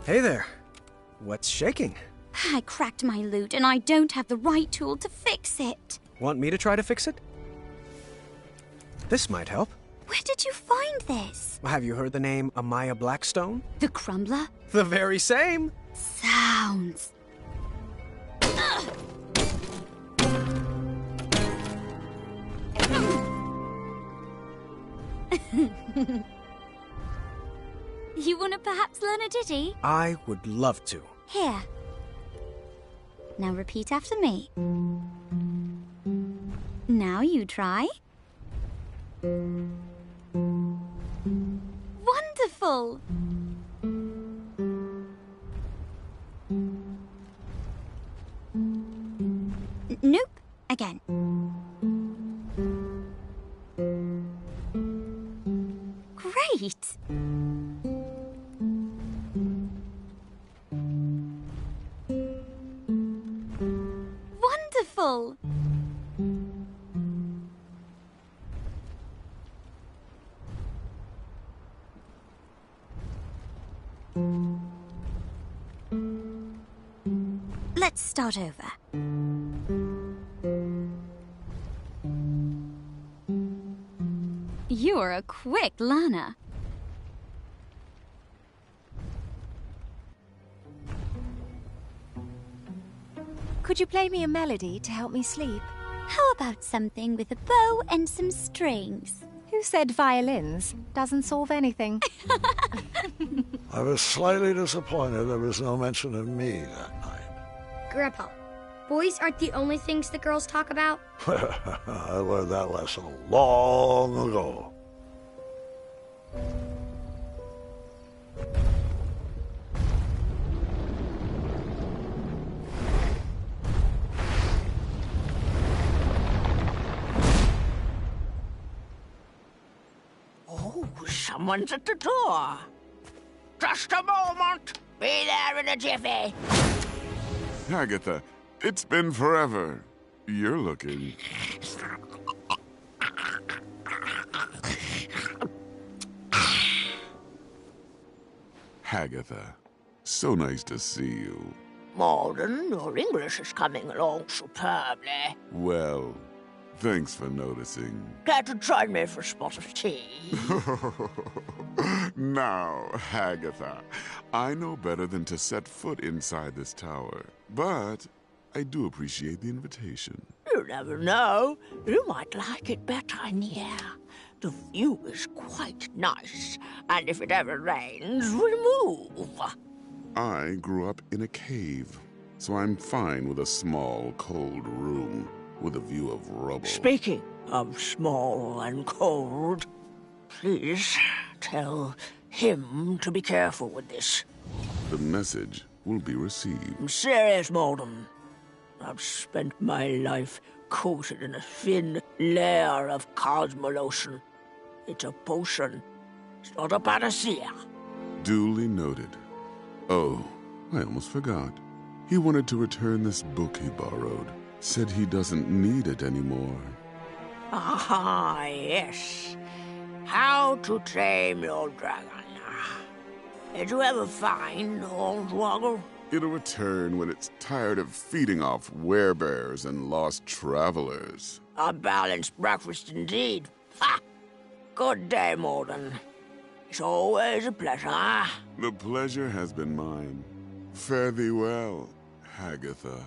Hey there. What's shaking? I cracked my lute and I don't have the right tool to fix it. Want me to try to fix it? This might help. Where did you find this? Have you heard the name Amaya Blackstone? The Crumbler? The very same. Sounds. You want to perhaps learn a ditty? I would love to. Here. Now repeat after me. Now you try. Wonderful! Nope. Again. Great! Wonderful! Let's start over. You're a quick learner. Could you play me a melody to help me sleep? How about something with a bow and some strings? Who said violins? Doesn't solve anything. I was slightly disappointed there was no mention of me that night. Grandpa, boys aren't the only things the girls talk about. I learned that lesson long ago. Oh, someone's at the door. Just a moment. Be there in a jiffy. Agatha, it's been forever. You're looking... Agatha, so nice to see you. Malden, your English is coming along superbly. Well, thanks for noticing. Care to join me for a spot of tea? Now, Agatha, I know better than to set foot inside this tower, but I do appreciate the invitation. You never know. You might like it better in the air. The view is quite nice, and if it ever rains, we'll move. I grew up in a cave, so I'm fine with a small, cold room with a view of rubble. Speaking of small and cold, please tell him to be careful with this. The message will be received. I'm serious, Malden. I've spent my life coated in a thin layer of cosmolotion. It's a potion. It's not a panacea. Duly noted. Oh, I almost forgot. He wanted to return this book he borrowed. Said he doesn't need it anymore. Ah, yes. How to Tame Your Dragon. Did you ever find Hornswoggle? It'll return when it's tired of feeding off werebears and lost travelers. A balanced breakfast indeed. Ha! Good day, Malden. It's always a pleasure. The pleasure has been mine. Fare thee well, Agatha.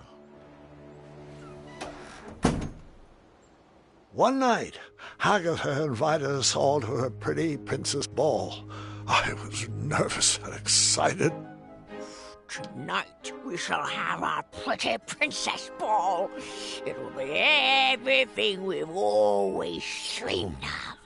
One night, Agatha invited us all to her pretty princess ball. I was nervous and excited. Tonight we shall have our pretty princess ball. It will be everything we've always dreamed of.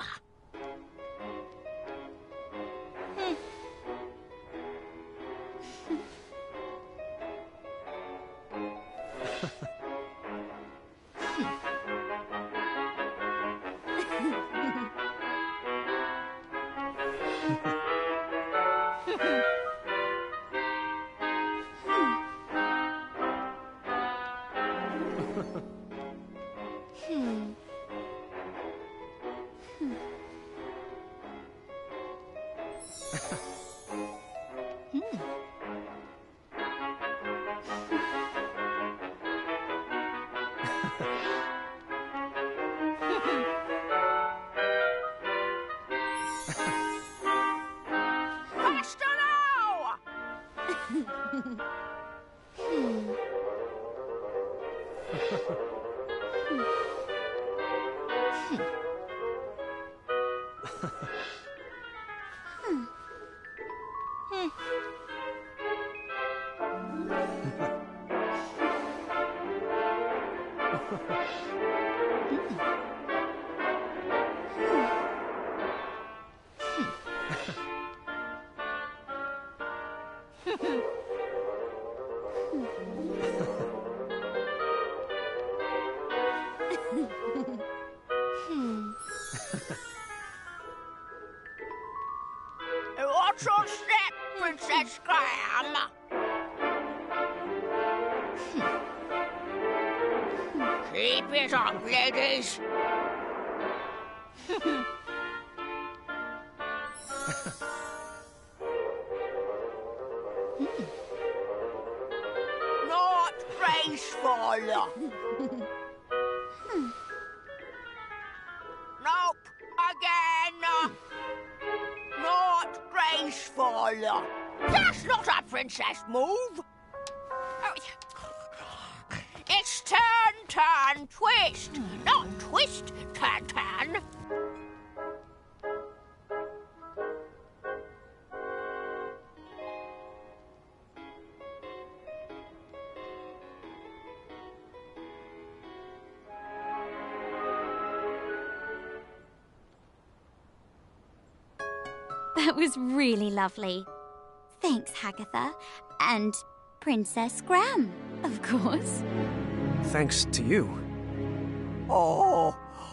Faster now! Watch your step, Princess Graham. Keep it up, ladies. Not graceful. Nope, again. Not graceful. That's not a princess move. It's turn, turn, twist. Not twist, turn, turn. That was really lovely. Thanks, Hagatha. And Princess Graham, of course. Thanks to you. Oh,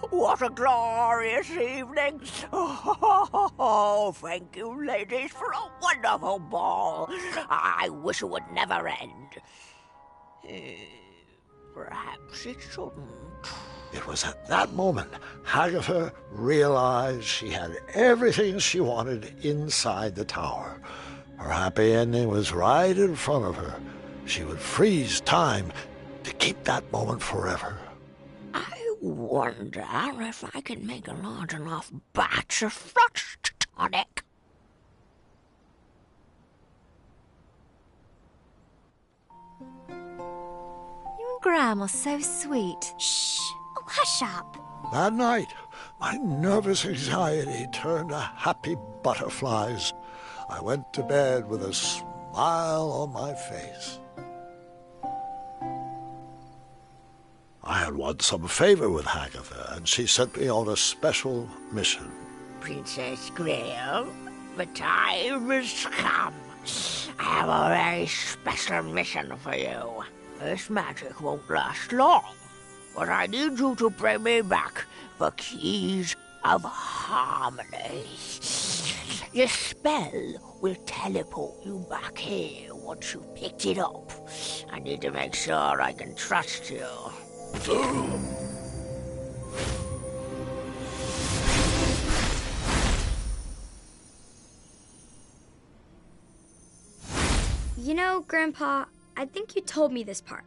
what a glorious evening. Oh, thank you, ladies, for a wonderful ball. I wish it would never end. Perhaps it shouldn't. It was at that moment Hagatha realized she had everything she wanted inside the tower. Her happy ending was right in front of her. She would freeze time to keep that moment forever. I wonder if I can make a large enough batch of frost tonic. You and Graham are so sweet. Shh! Oh, hush up. That night, my nervous anxiety turned to happy butterflies. I went to bed with a smile on my face. I had won some favor with Hagatha, and she sent me on a special mission. Princess Graham, the time has come. I have a very special mission for you. This magic won't last long, but I need you to bring me back the keys of harmony. Your spell will teleport you back here once you've picked it up. I need to make sure I can trust you. You know, Grandpa, I think you told me this part.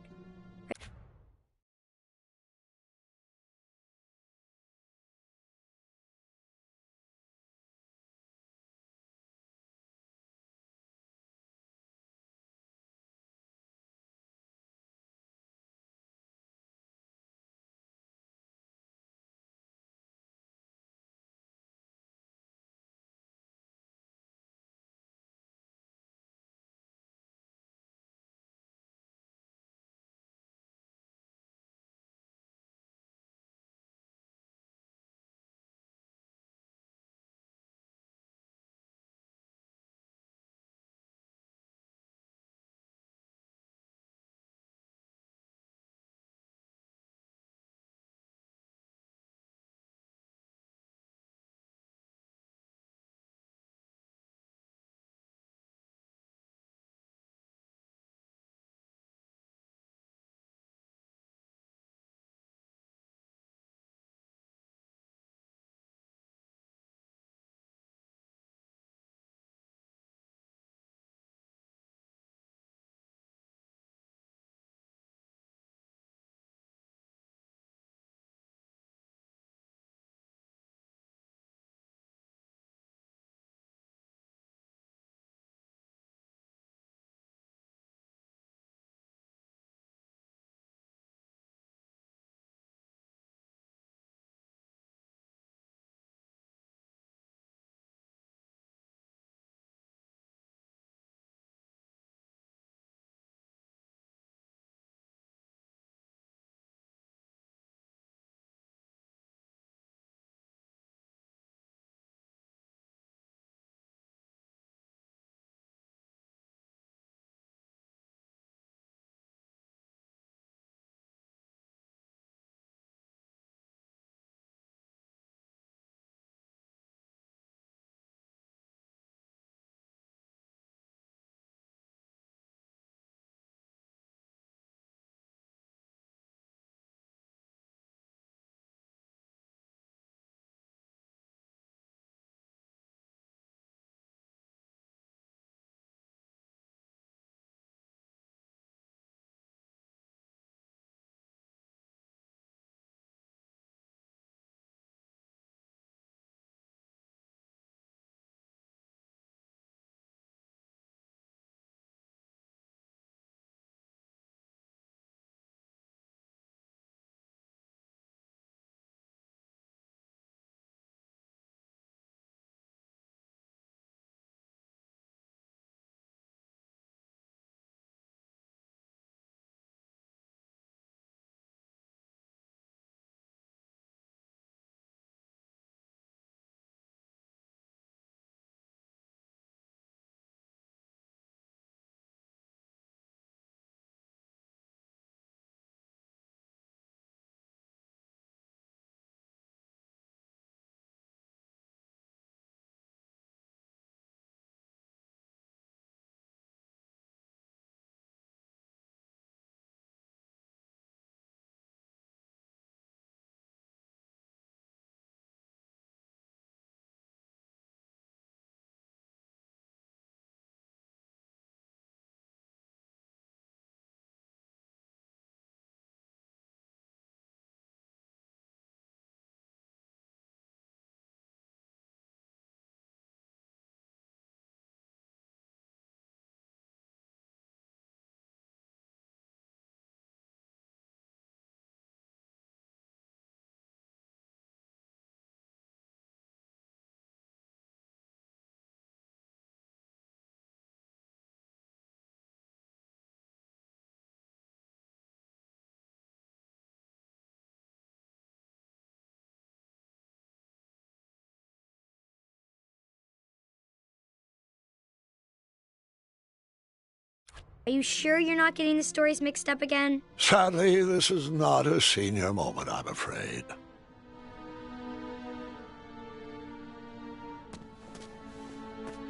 Are you sure you're not getting the stories mixed up again? Sadly, this is not a senior moment, I'm afraid.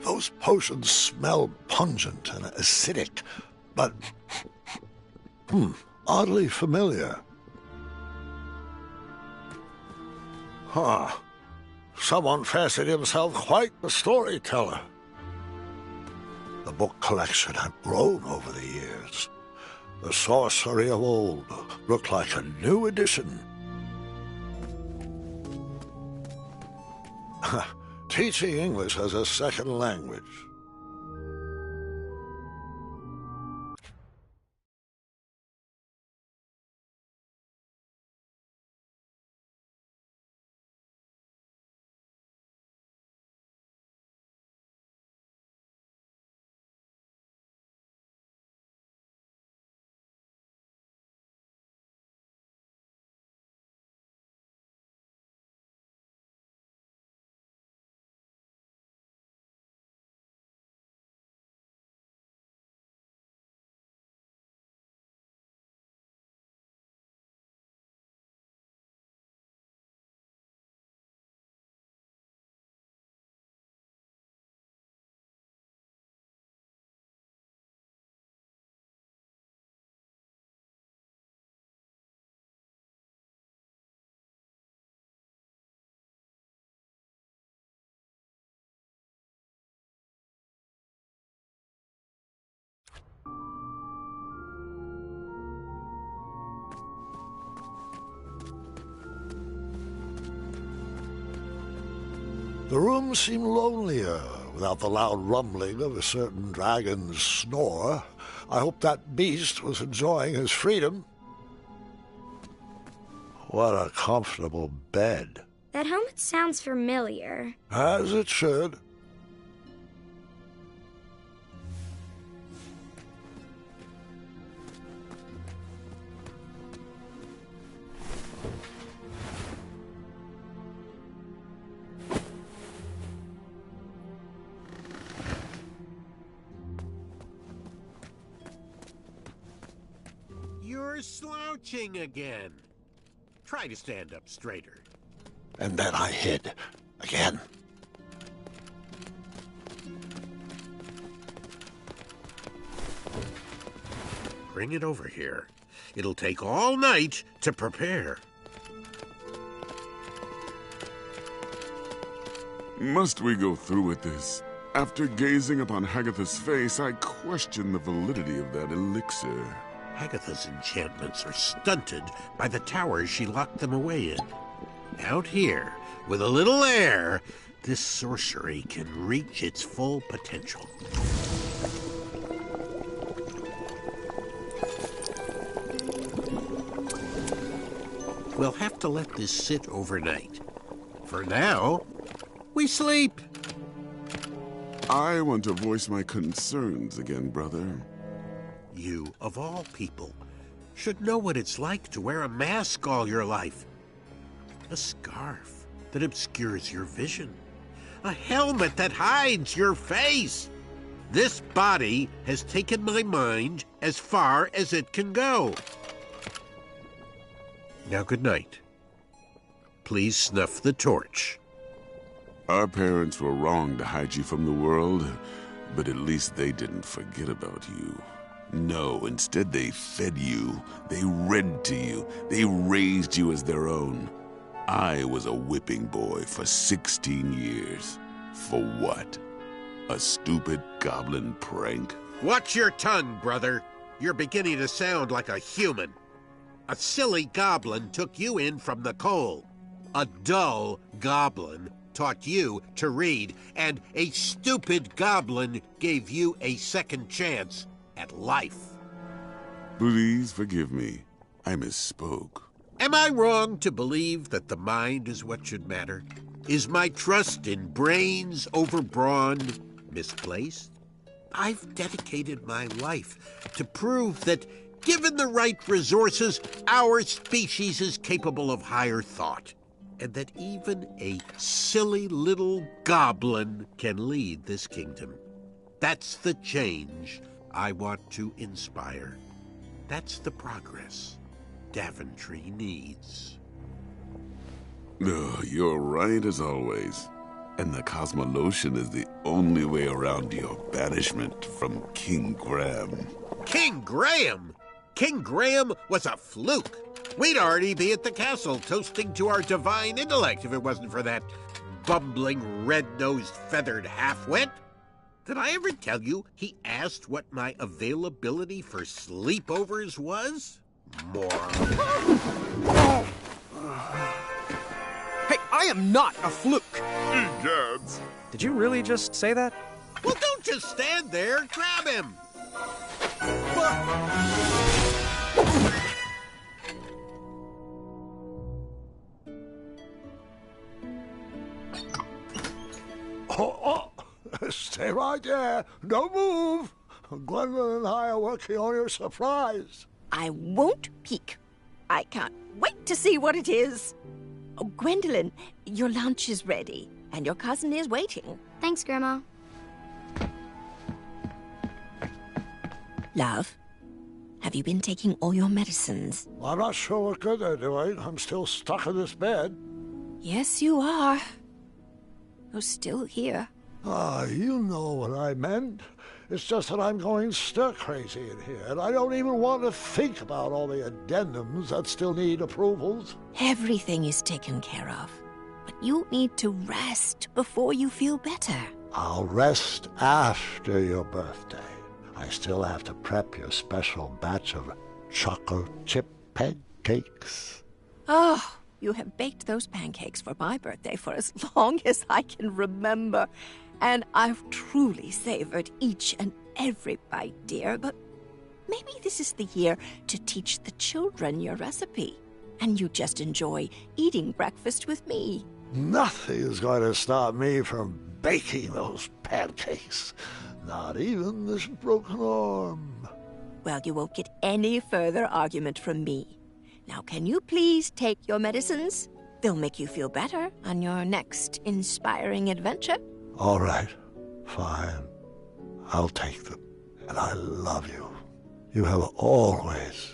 Those potions smell pungent and acidic, but oddly familiar. Huh. Someone fancied himself quite the storyteller. The book collection had grown over the years. The sorcery of old looked like a new edition. Teaching English as a second language. The room seemed lonelier without the loud rumbling of a certain dragon's snore. I hope that beast was enjoying his freedom. What a comfortable bed. That helmet sounds familiar. As it should. You're slouching again. Try to stand up straighter. And then I hid. Again. Bring it over here. It'll take all night to prepare. Must we go through with this? After gazing upon Hagatha's face, I question the validity of that elixir. Hagatha's enchantments are stunted by the towers she locked them away in. Out here, with a little air, this sorcery can reach its full potential. We'll have to let this sit overnight. For now, we sleep. I want to voice my concerns again, brother. You, of all people, should know what it's like to wear a mask all your life. A scarf that obscures your vision. A helmet that hides your face. This body has taken my mind as far as it can go. Now, good night. Please snuff the torch. Our parents were wrong to hide you from the world, but at least they didn't forget about you. No, instead they fed you, they read to you, they raised you as their own. I was a whipping boy for 16 years. For what? A stupid goblin prank? Watch your tongue, brother. You're beginning to sound like a human. A silly goblin took you in from the cold. A dull goblin taught you to read, and a stupid goblin gave you a second chance at life. Please forgive me. I misspoke. Am I wrong to believe that the mind is what should matter? Is my trust in brains over brawn misplaced? I've dedicated my life to prove that, given the right resources, our species is capable of higher thought, and that even a silly little goblin can lead this kingdom. That's the change I want to inspire. That's the progress Daventry needs. Oh, you're right as always. And the Cosmolotion is the only way around your banishment from King Graham. King Graham? King Graham was a fluke. We'd already be at the castle toasting to our divine intellect if it wasn't for that bumbling, red-nosed, feathered half-wit. Did I ever tell you he asked what my availability for sleepovers was? Moron. Hey, I am not a fluke! Egads! Did you really just say that? Well, don't just stand there. Grab him. Stay right there. Don't move. Gwendolyn and I are working on your surprise. I won't peek. I can't wait to see what it is. Oh, Gwendolyn, your lunch is ready, and your cousin is waiting. Thanks, Grandma. Love, have you been taking all your medicines? I'm not sure what good they're doing. I'm still stuck in this bed. Yes, you are. You're still here. You know what I meant. It's just that I'm going stir-crazy in here, and I don't even want to think about all the addendums that still need approvals. Everything is taken care of, but you need to rest before you feel better. I'll rest after your birthday. I still have to prep your special batch of chocolate chip pancakes. Oh, you have baked those pancakes for my birthday for as long as I can remember. And I've truly savored each and every bite, dear, but maybe this is the year to teach the children your recipe. And you just enjoy eating breakfast with me. Nothing is going to stop me from baking those pancakes. Not even this broken arm. Well, you won't get any further argument from me. Now, can you please take your medicines? They'll make you feel better on your next inspiring adventure. All right, fine. I'll take them. And I love you. You have always.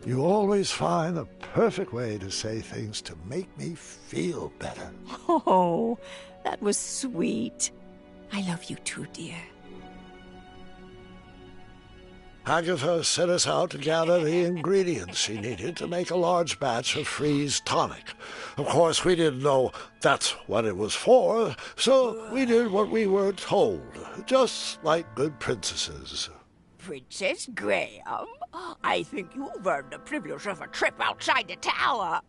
You always find the perfect way to say things to make me feel better. Oh, that was sweet. I love you too, dear. Agatha set us out to gather the ingredients she needed to make a large batch of freeze tonic. Of course, we didn't know that's what it was for, so we did what we were told, just like good princesses. Princess Graham, I think you've earned the privilege of a trip outside the tower.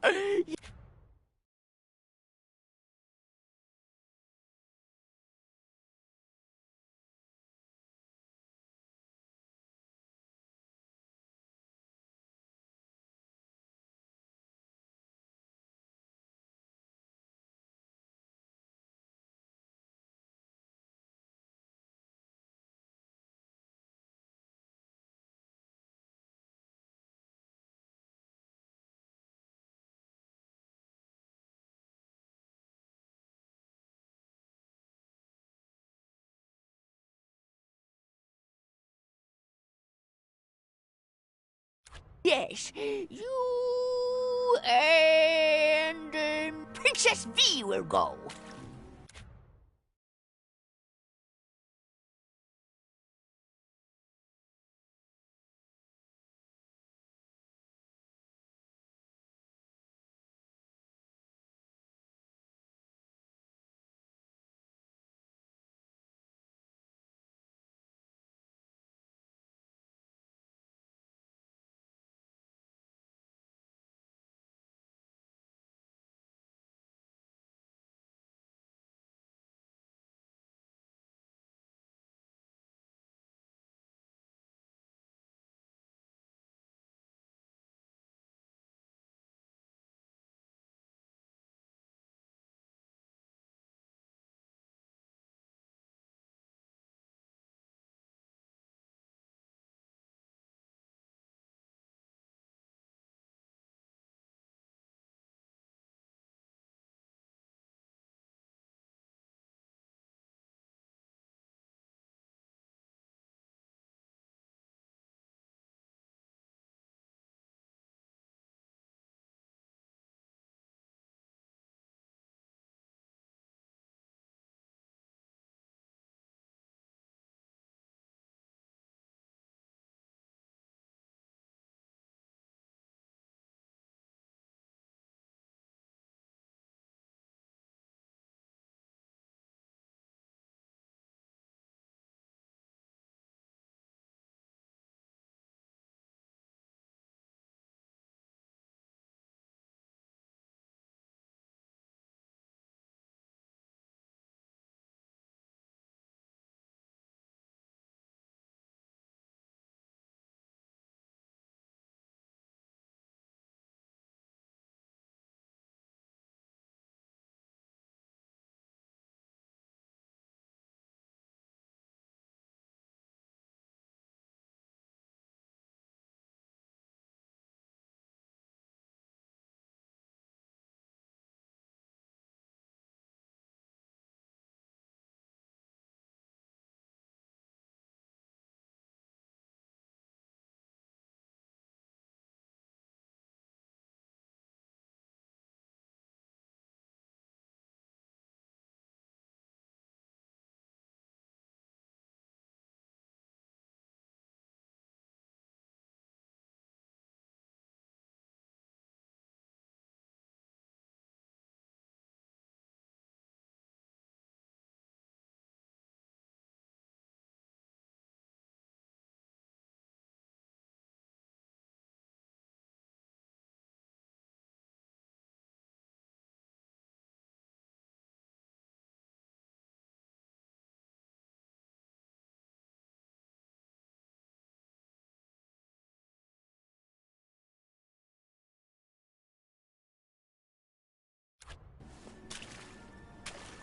Yes, you and Princess V will go.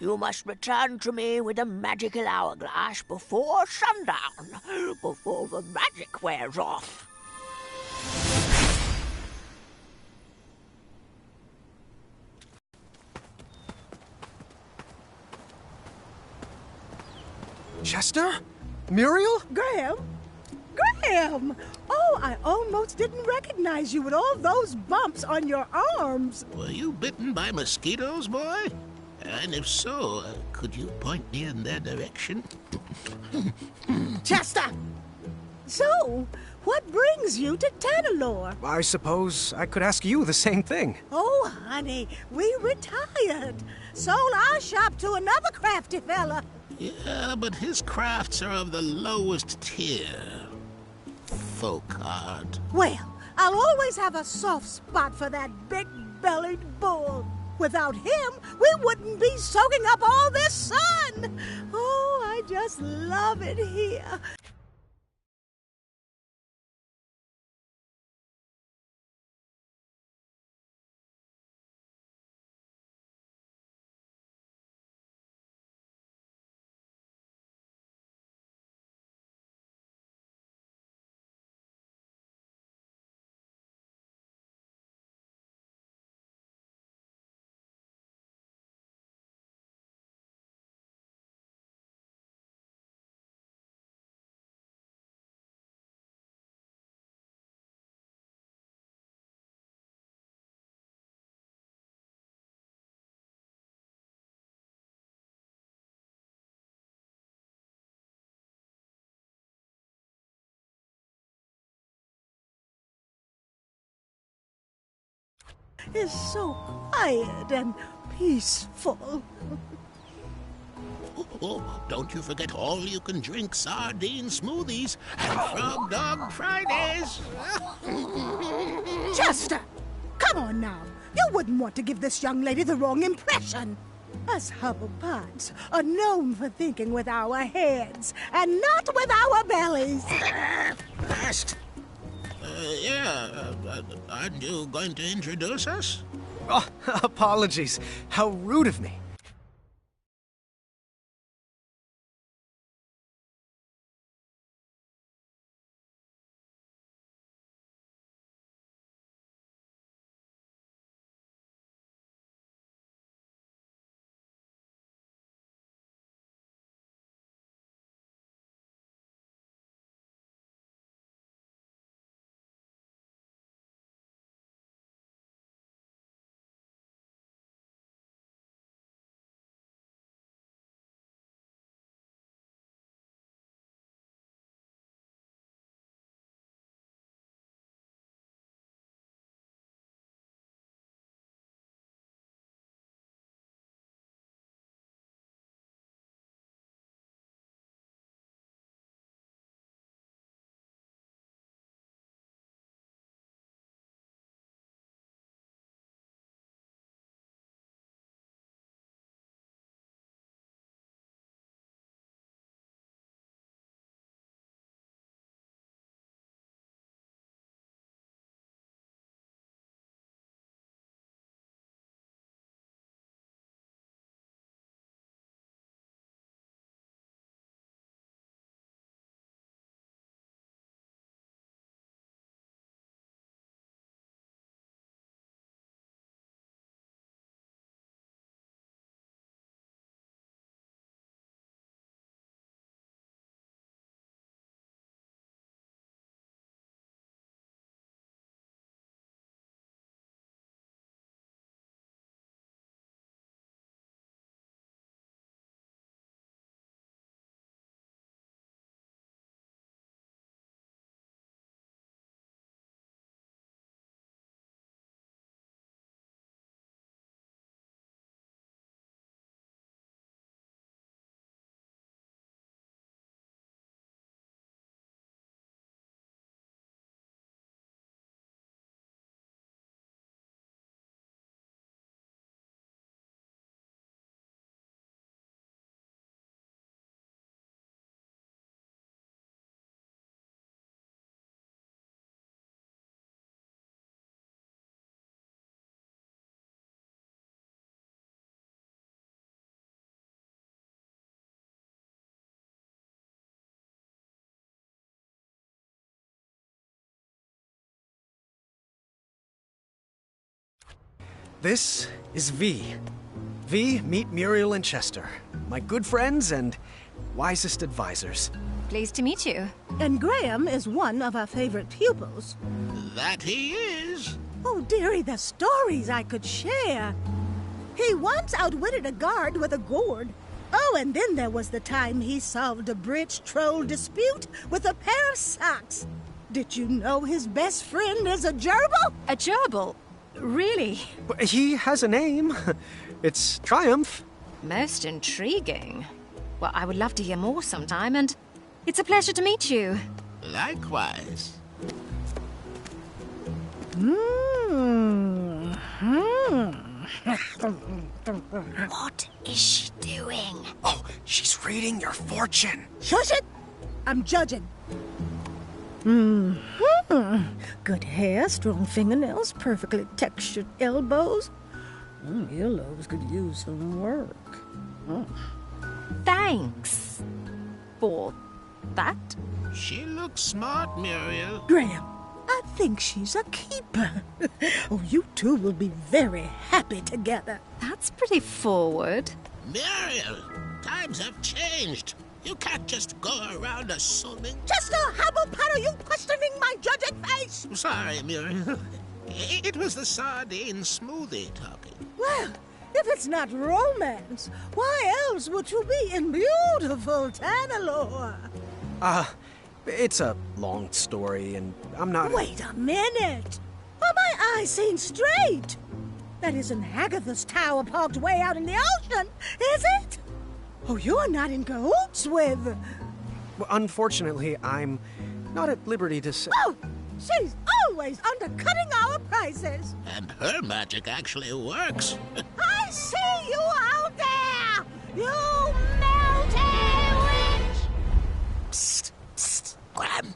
You must return to me with a magical hourglass before sundown, before the magic wears off. Chester? Muriel? Graham? Graham! Oh, I almost didn't recognize you with all those bumps on your arms. Were you bitten by mosquitoes, boy? And if so, could you point me in their direction? Chester! So, what brings you to Tanalore? I suppose I could ask you the same thing. Oh, honey, we retired. Sold our shop to another crafty fella. Yeah, but his crafts are of the lowest tier. Folk art. Well, I'll always have a soft spot for that big-bellied bull. Without him, we wouldn't be soaking up all this sun. Oh, I just love it here. Is so quiet and peaceful. Oh, don't you forget all-you-can-drink sardine smoothies and Frog Dog Fridays. Chester! Come on now. You wouldn't want to give this young lady the wrong impression. Us Hubblepods are known for thinking with our heads and not with our bellies. Fast. Aren't you going to introduce us? Oh, apologies. How rude of me. This is V. V, meet Muriel and Chester, my good friends and wisest advisors. Pleased to meet you. And Graham is one of our favorite pupils. That he is. Oh, dearie, the stories I could share. He once outwitted a guard with a gourd. Oh, and then there was the time he solved a bridge troll dispute with a pair of socks. Did you know his best friend is a gerbil? A gerbil? Really? He has a name. It's Triumph. Most intriguing. Well, I would love to hear more sometime, and it's a pleasure to meet you. Likewise. What is she doing? Oh, she's reading your fortune. Shush it! I'm judging. Good hair, strong fingernails, perfectly textured elbows. Earlobes could use some work. Thanks for that. She looks smart, Muriel. Graham, I think she's a keeper. Oh, you two will be very happy together. That's pretty forward. Muriel, times have changed. You can't just go around assuming. Chester, how about are you questioning my judging face? Sorry, Muriel. It was the sardine smoothie talking. Well, if it's not romance, why else would you be in beautiful Tanalore? It's a long story, and I'm not... Wait a minute! Are my eyes seen straight? That isn't Hagatha's tower parked way out in the ocean, is it? Oh, you're not in cahoots with... Well, unfortunately, I'm not at liberty to say... Oh! She's always undercutting our prices! And her magic actually works. I see you out there! You melted witch! Psst, psst, Graham.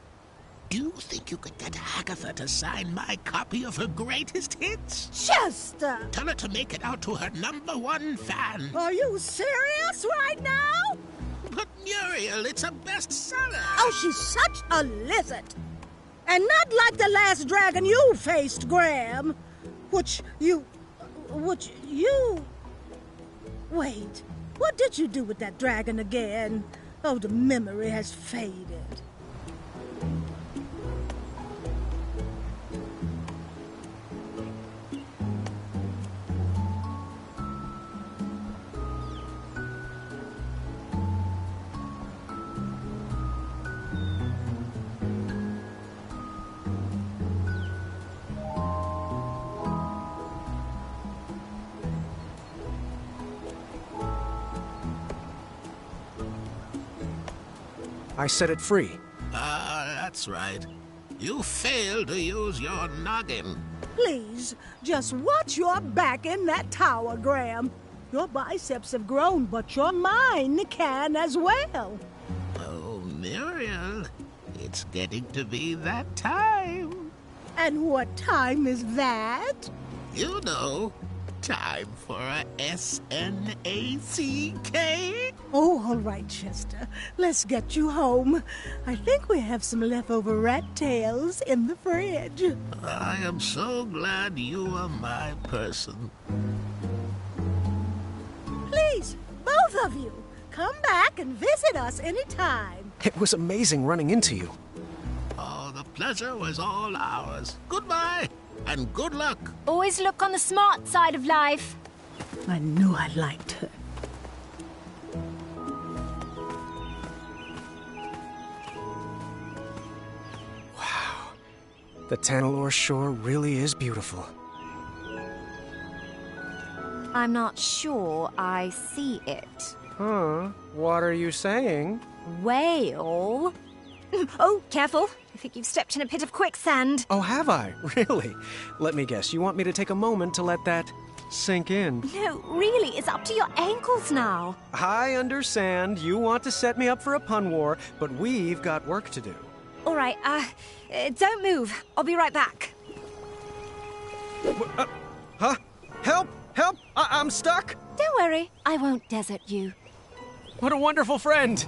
Do you think you could get Hagatha to sign my copy of her greatest hits? Chester! Tell her to make it out to her #1 fan. Are you serious right now? But Muriel, it's a bestseller. Oh, she's such a lizard. And not like the last dragon you faced, Graham. Which you... Wait, what did you do with that dragon again? Oh, the memory has faded. I set it free. That's right. You failed to use your noggin. Please, just watch your back in that tower, Graham. Your biceps have grown, but your mind can as well. Oh, Muriel, it's getting to be that time. And what time is that? You know, time for a SNACK. Oh, all right, Chester. Let's get you home. I think we have some leftover rat tails in the fridge. I am so glad you are my person. Please, both of you, come back and visit us anytime. It was amazing running into you. Oh, the pleasure was all ours. Goodbye, and good luck. Always look on the smart side of life. I knew I liked her. Wow. The Tanalore shore really is beautiful. I'm not sure I see it. Huh? What are you saying? Whale? Oh, careful. I think you've stepped in a pit of quicksand. Oh, have I? Really? Let me guess. You want me to take a moment to let that sink in? No, really, it's up to your ankles now. I understand. You want to set me up for a pun war, but we've got work to do. All right, don't move. I'll be right back. Huh? Help! Help! I'm stuck! Don't worry, I won't desert you. What a wonderful friend!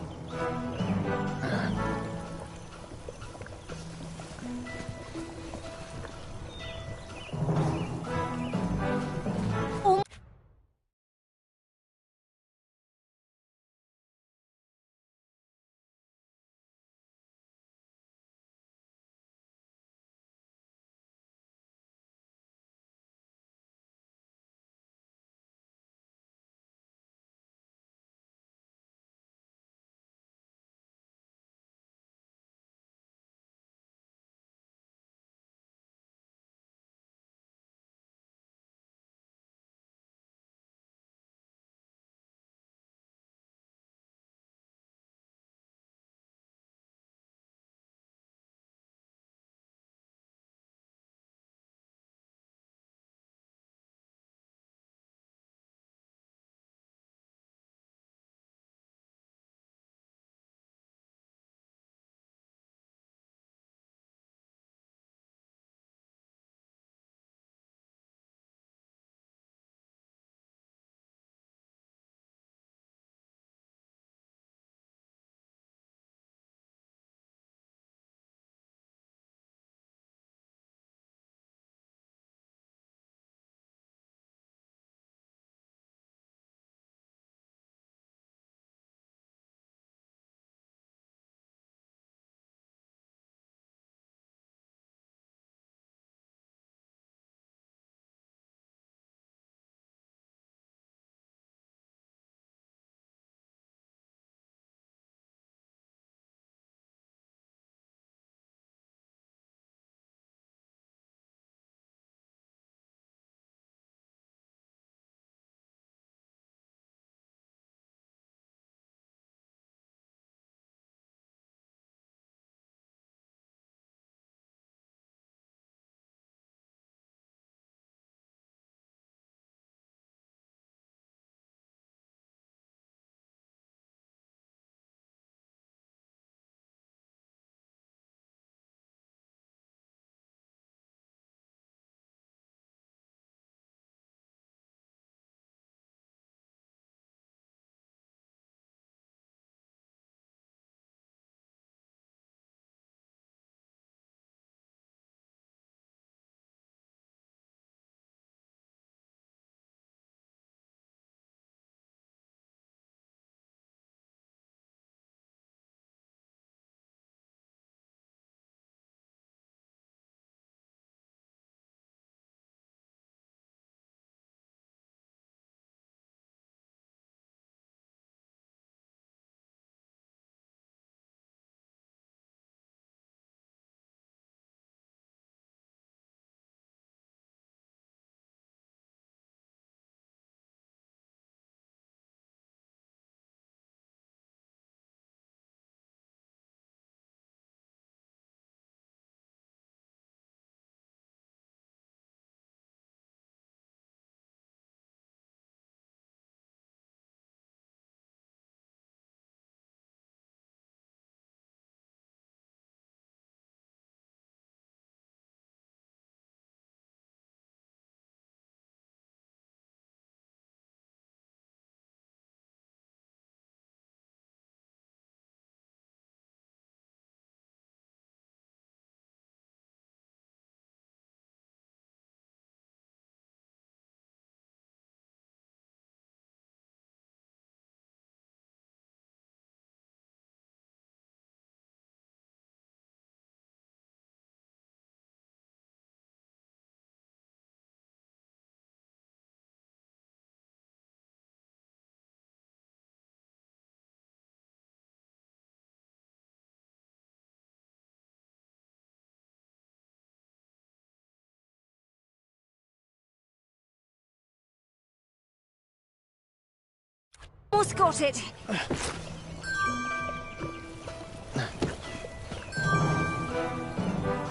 Almost got it.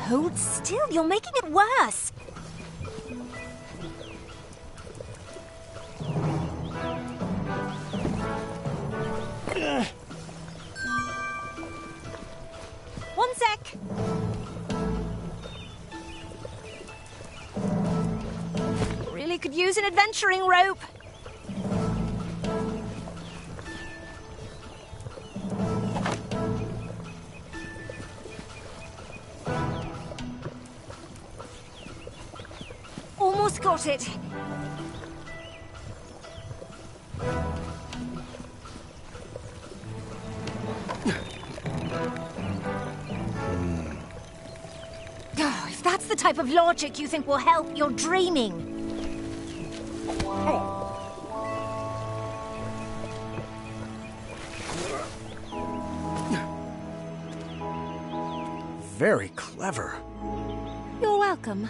Hold still, you're making it worse. One sec. Really could use an adventuring rope. Almost got it. Oh, if that's the type of logic you think will help, you're dreaming. Very clever. You're welcome.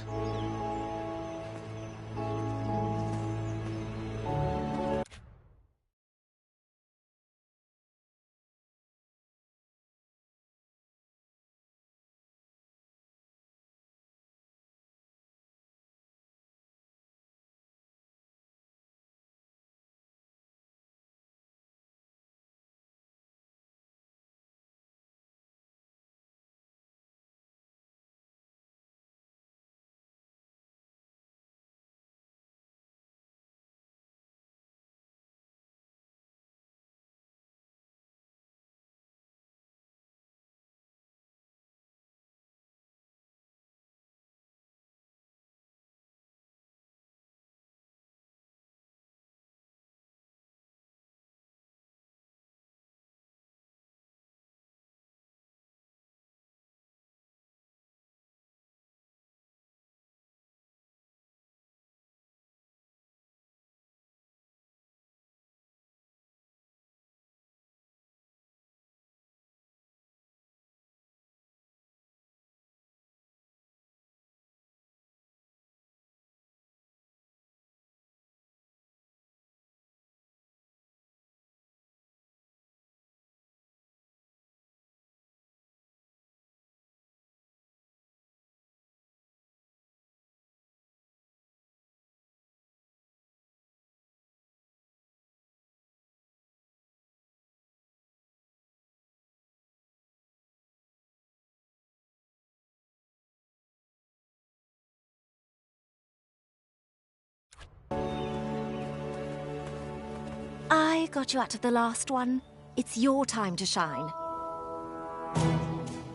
I got you out of the last one. It's your time to shine.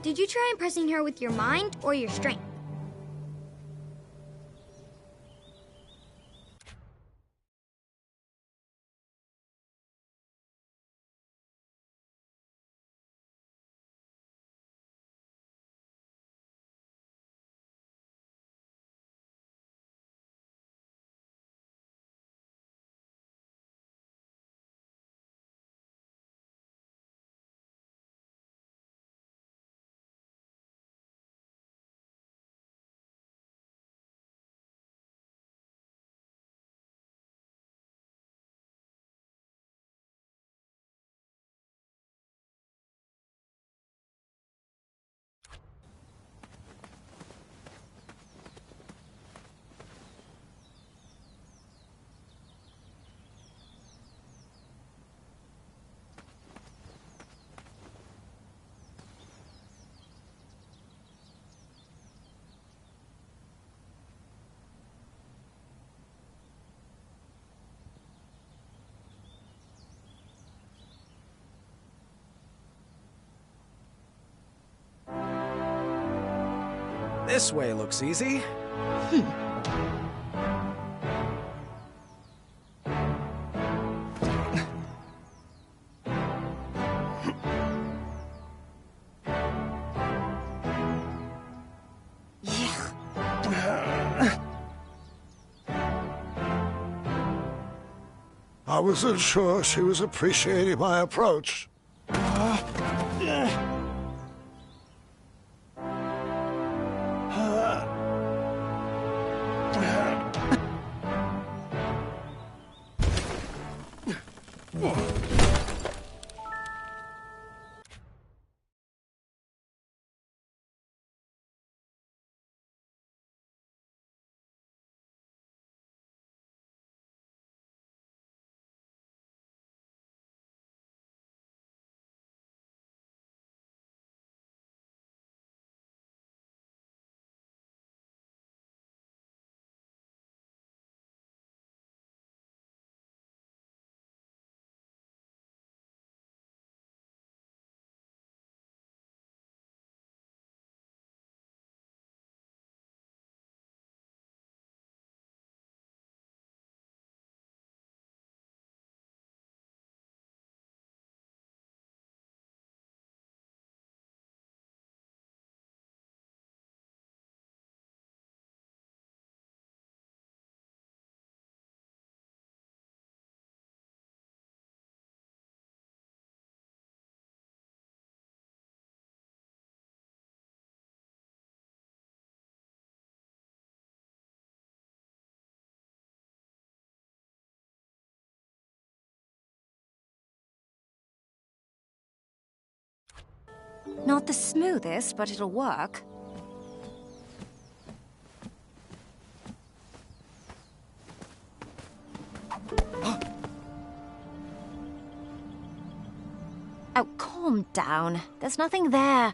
Did you try impressing her with your mind or your strength? This way looks easy. I wasn't sure she was appreciating my approach. Not the smoothest, but it'll work. Oh, calm down. There's nothing there.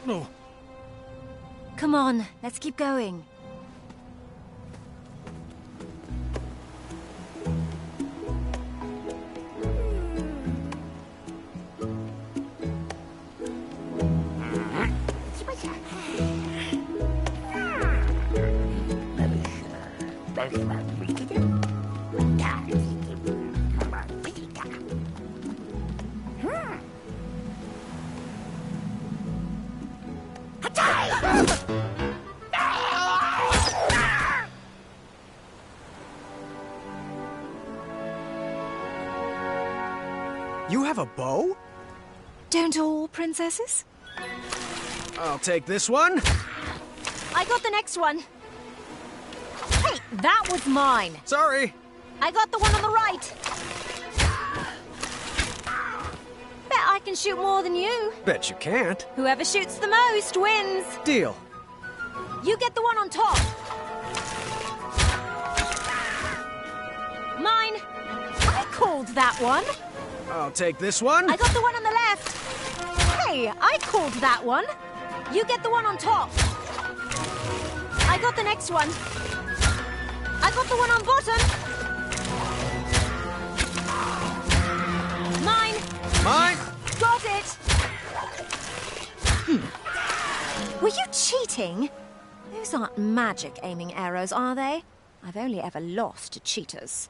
No. Come on, let's keep going. You have a bow? Don't all princesses? I'll take this one. I got the next one. Hey, that was mine. Sorry. I got the one on the right. Bet I can shoot more than you. Bet you can't. Whoever shoots the most wins. Deal. You get the one on top. Mine. I called that one. I'll take this one. I got the one on the left. Hey, I called that one. You get the one on top. I got the next one. I got the one on bottom. Mine. Mine. Got it. Were you cheating? Those aren't magic aiming arrows, are they? I've only ever lost to cheaters.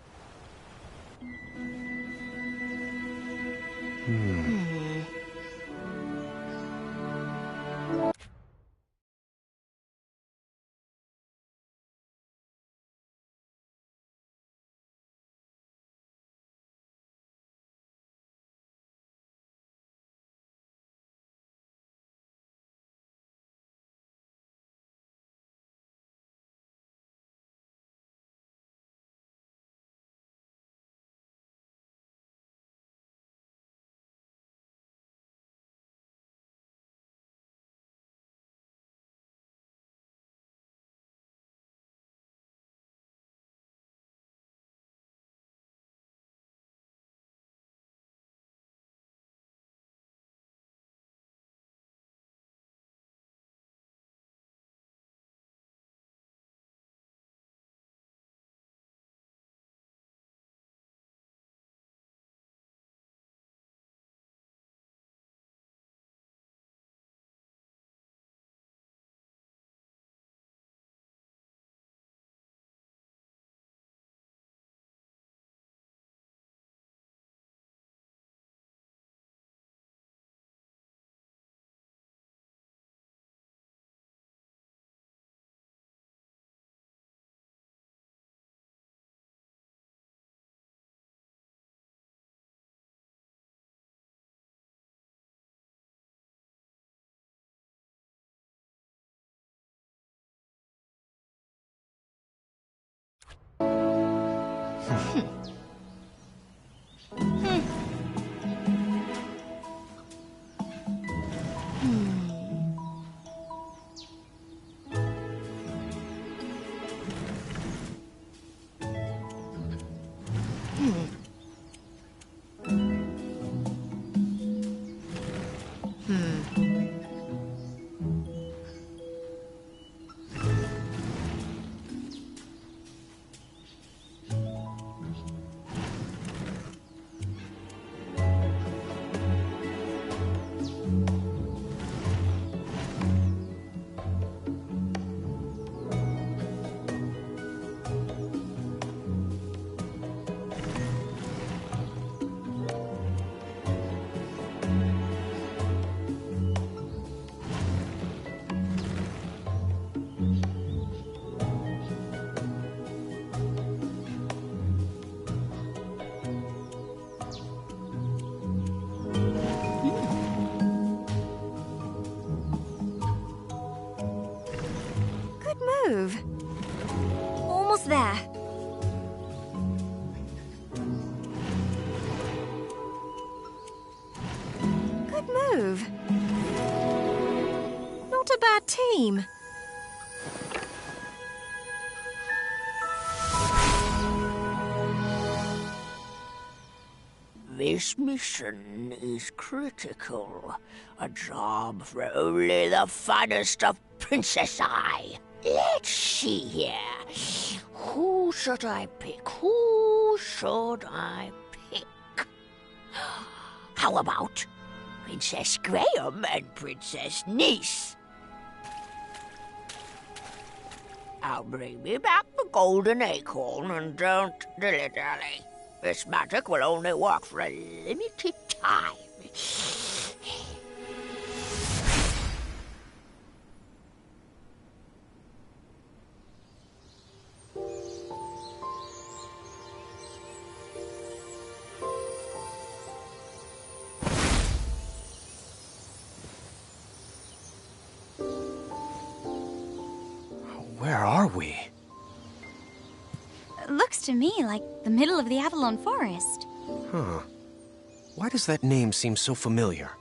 Move. Almost there. Good move. Not a bad team. This mission is critical. A job for only the finest of Princess Eye. Let's see here. Who should I pick? Who should I pick? How about Princess Graham and Princess Neese? Now bring me back the golden acorn and don't dilly-dally. This magic will only work for a limited time. Where are we? Looks to me like the middle of the Avalon Forest. Huh. Why does that name seem so familiar?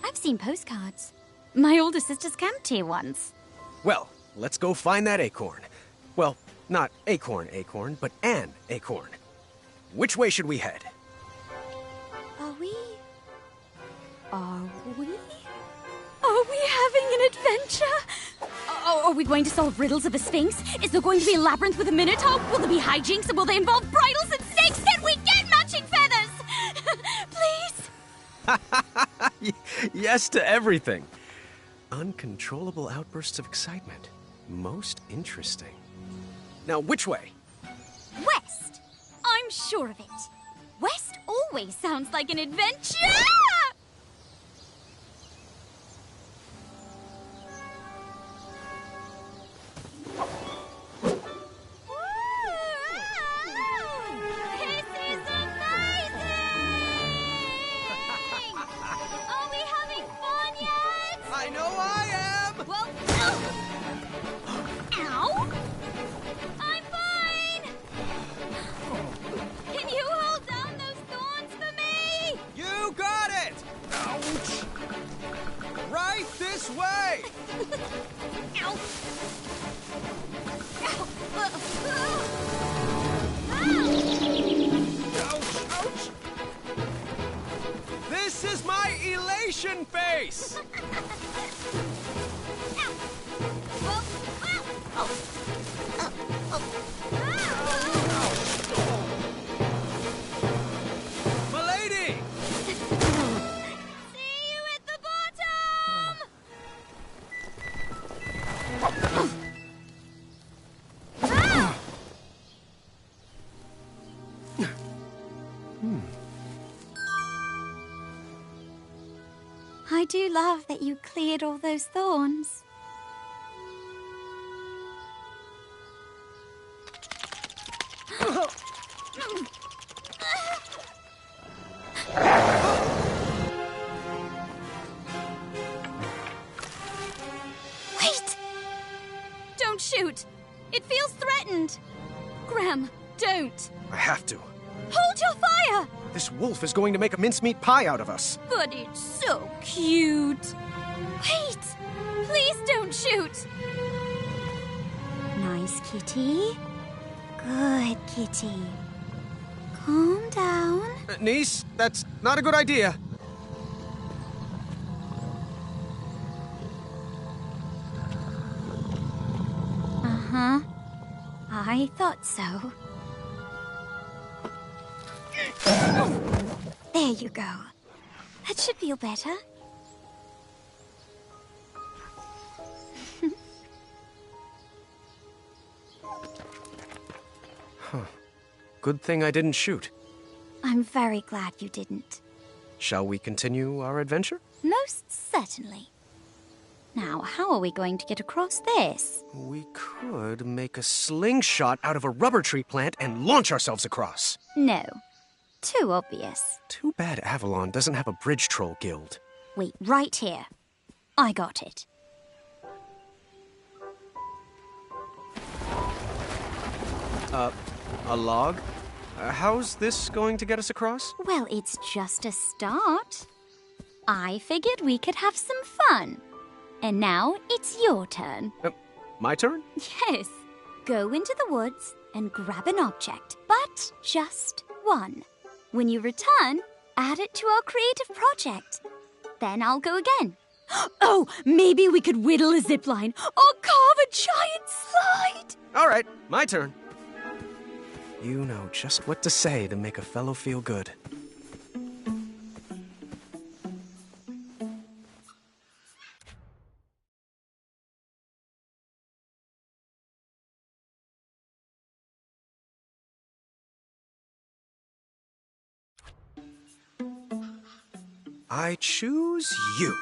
I've seen postcards. My older sisters camped here once. Well, let's go find that acorn. Well, not acorn, but an acorn. Which way should we head? Are we having an adventure? Are we going to solve riddles of a sphinx? Is there going to be a labyrinth with a minotaur? Will there be hijinks and will they involve bridles and snakes? Can we get matching feathers? Please? Yes to everything. Uncontrollable outbursts of excitement. Most interesting. Now, which way? West. I'm sure of it. West always sounds like an adventure! This way! Ow! Ouch! This is my elation face! Milady! I do love that you cleared all those thorns. Wait! Don't shoot! It feels threatened! Graham, don't! I have to. Hold your fire! This wolf is going to make a mincemeat pie out of us. But it's so cute. Wait! Please don't shoot! Nice kitty. Good kitty. Calm down. Neese, that's not a good idea. Uh-huh. I thought so. There you go. That should feel better. Huh. Good thing I didn't shoot. I'm very glad you didn't. Shall we continue our adventure? Most certainly. Now, how are we going to get across this? We could make a slingshot out of a rubber tree plant and launch ourselves across. No. Too obvious. Too bad Avalon doesn't have a bridge troll guild. Wait, right here. I got it. A log? How's this going to get us across? Well, it's just a start. I figured we could have some fun. And now it's your turn. My turn? Yes. Go into the woods and grab an object, but just one. When you return, add it to our creative project. Then I'll go again. Oh, maybe we could whittle a zipline or carve a giant slide. All right, my turn. You know just what to say to make a fellow feel good. I choose you.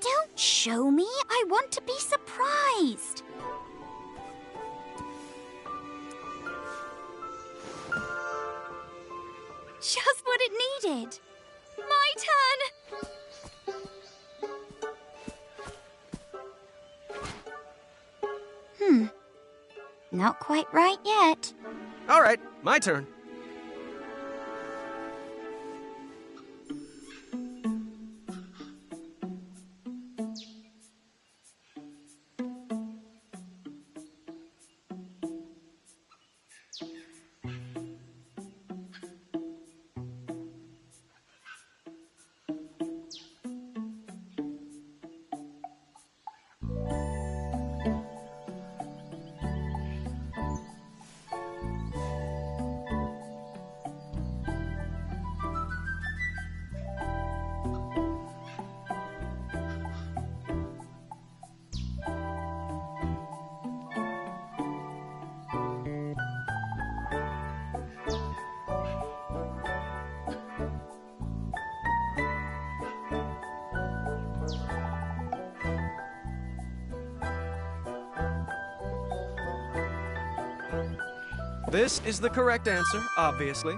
Don't show me. I want to be surprised. Just what it needed. My turn. Not quite right yet. All right, my turn. This is the correct answer, obviously.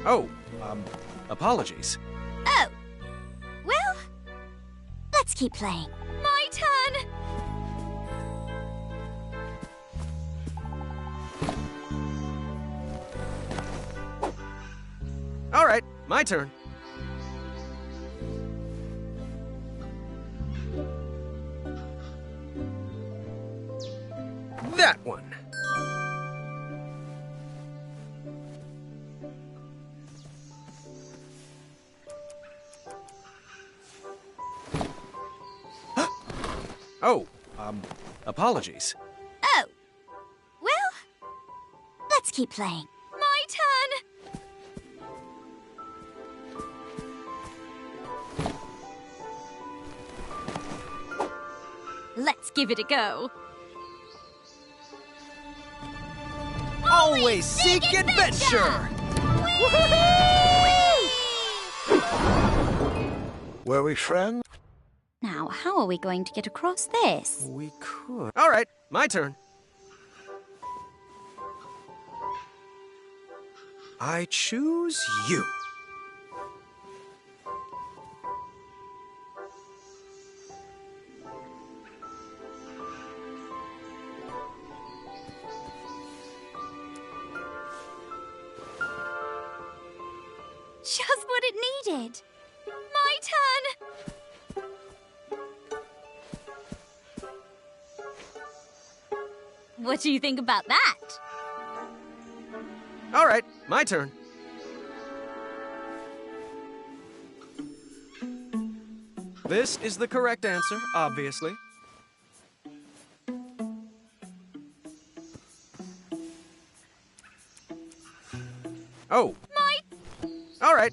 Oh, apologies. Oh. Well, let's keep playing. My turn. All right, my turn. That one. Oh, apologies. Oh. Well, let's keep playing. My turn! Let's give it a go. Always seek adventure! Were we friends? Now, how are we going to get across this? We could. All right, my turn. I choose you. Just what it needed. My turn! What do you think about that? All right, my turn. This is the correct answer, obviously. Oh. All right.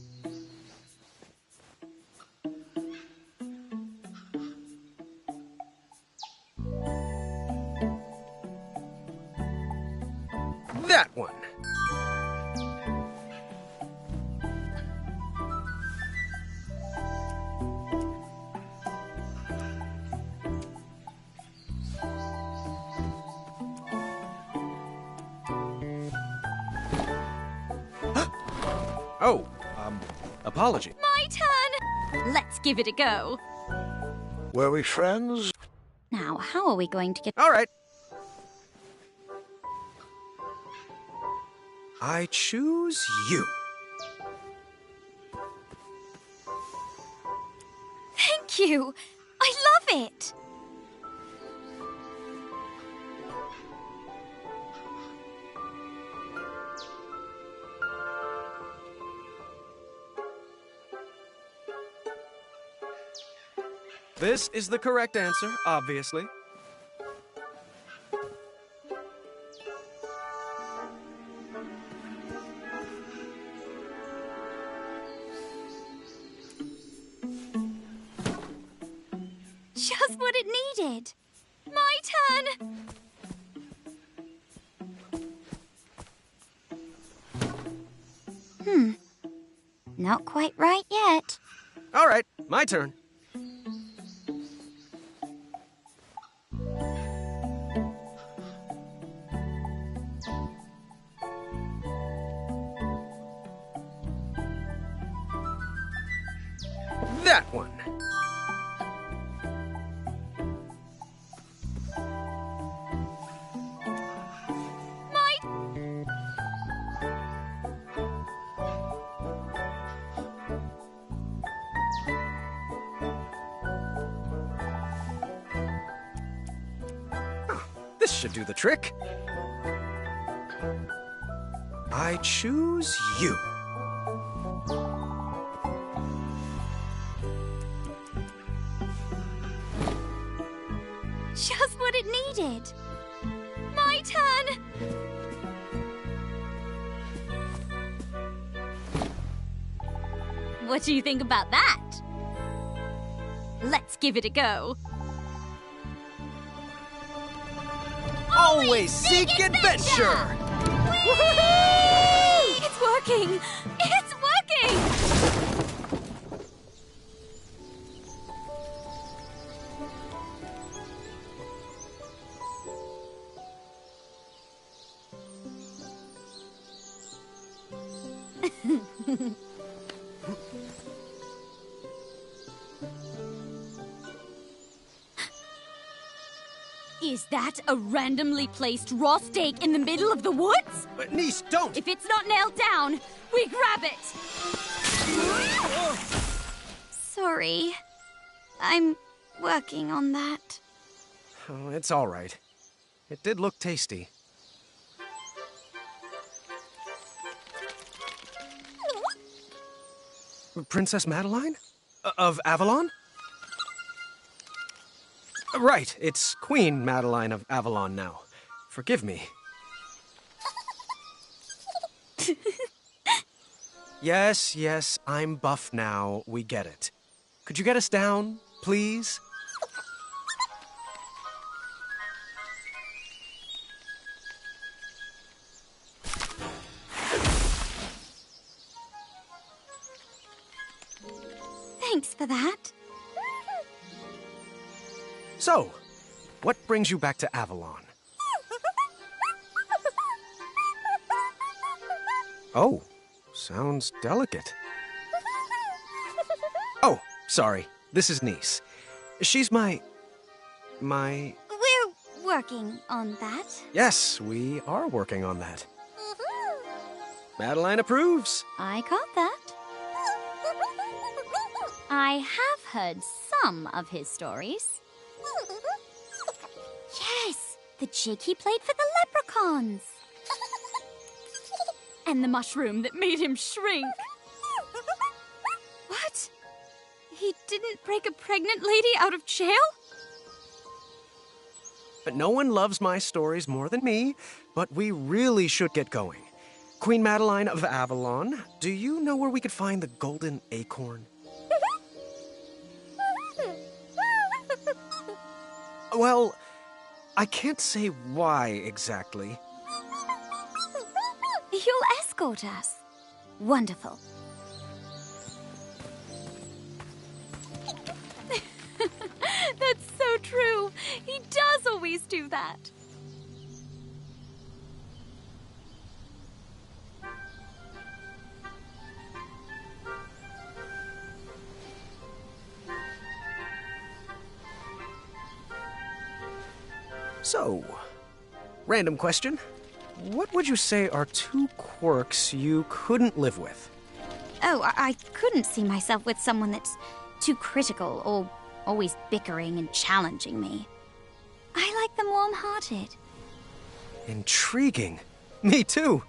That one. Oh, apology. My turn! Let's give it a go. Were we friends? Now, how are we going to get... All right. I choose you. Thank you! I love it! This is the correct answer, obviously. Just what it needed. My turn! Not quite right yet. All right, my turn. That one. This should do the trick. I choose you. Just what it needed. My turn! What do you think about that? Let's give it a go. Always seek adventure! It's working! It's working! Is that a randomly placed raw steak in the middle of the woods? Neese, don't! If it's not nailed down, we grab it! Sorry. I'm working on that. Oh, it's all right. It did look tasty. Princess Madeline? Of Avalon? Right, it's Queen Madeline of Avalon now. Forgive me. Yes, I'm buff now. We get it. Could you get us down, please? Thanks for that. So, what brings you back to Avalon? Oh, sounds delicate. Oh, sorry. This is Neese. She's my... We're working on that. Yes, we are working on that. Madeline approves. I caught that. I have heard some of his stories. Yes, the jig he played for the leprechauns. And the mushroom that made him shrink. What? He didn't break a pregnant lady out of jail? But no one loves my stories more than me, but we really should get going. Queen Madeline of Avalon, do you know where we could find the golden acorn? Well, I can't say why exactly. You'll escort us. Wonderful. That's so true. He does always do that. So, random question. What would you say are 2 quirks you couldn't live with? Oh, I couldn't see myself with someone that's too critical or always bickering and challenging me. I like them warm-hearted. Intriguing. Me too.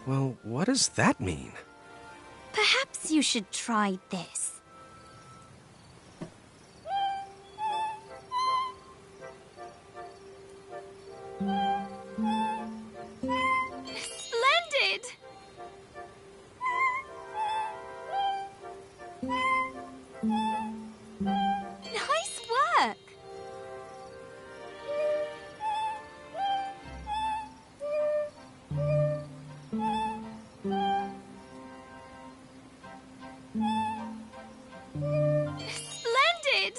Well, what does that mean? Perhaps you should try this. Splendid! Nice work! Splendid!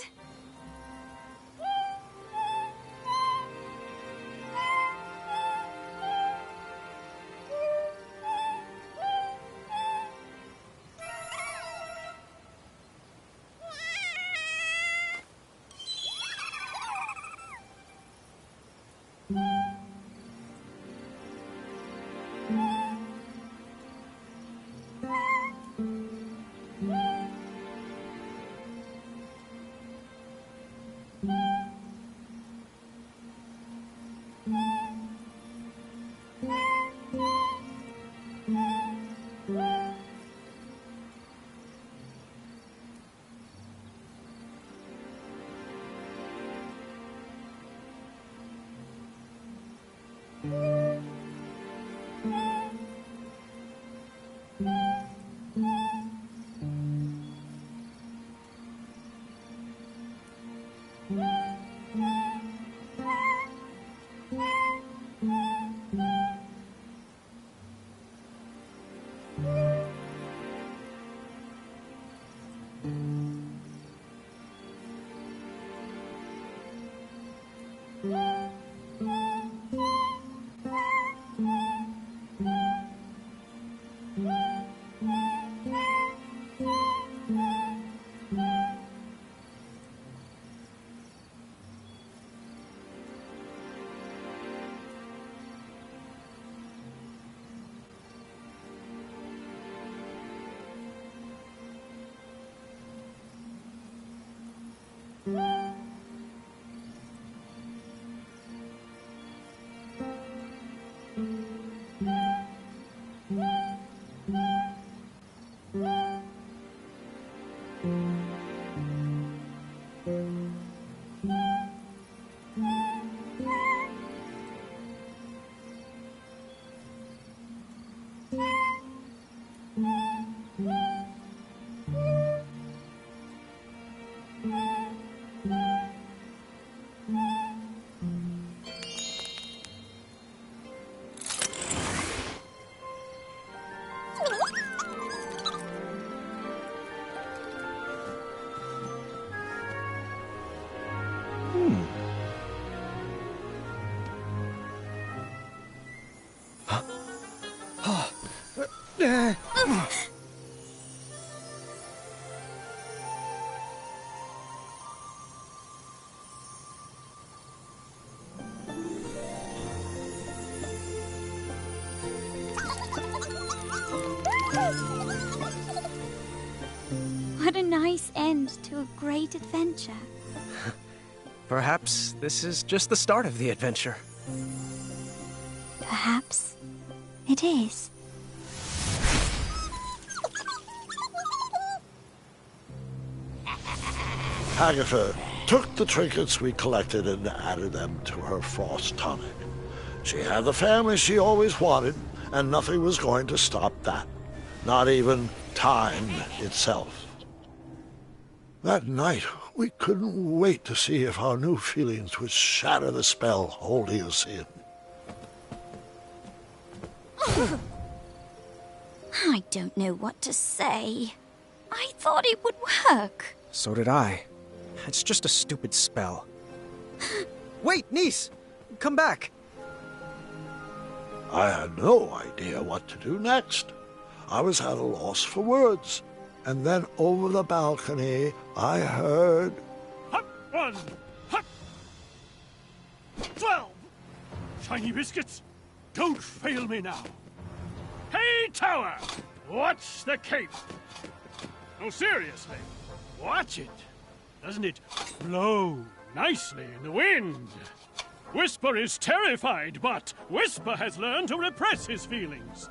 What a nice end to a great adventure. Perhaps this is just the start of the adventure. Perhaps it is. Agatha took the trinkets we collected and added them to her frost tonic. She had the family she always wanted, and nothing was going to stop that. Not even time itself. That night, we couldn't wait to see if our new feelings would shatter the spell holding us in. I don't know what to say. I thought it would work. So did I. It's just a stupid spell. Wait, Neese! Come back! I had no idea what to do next. I was at a loss for words. And then over the balcony, I heard... Hop 1, hop 12. Shiny biscuits, don't fail me now. Hey, tower, watch the cape. No, seriously, watch it. Doesn't it flow nicely in the wind? Whisper is terrified, but Whisper has learned to repress his feelings.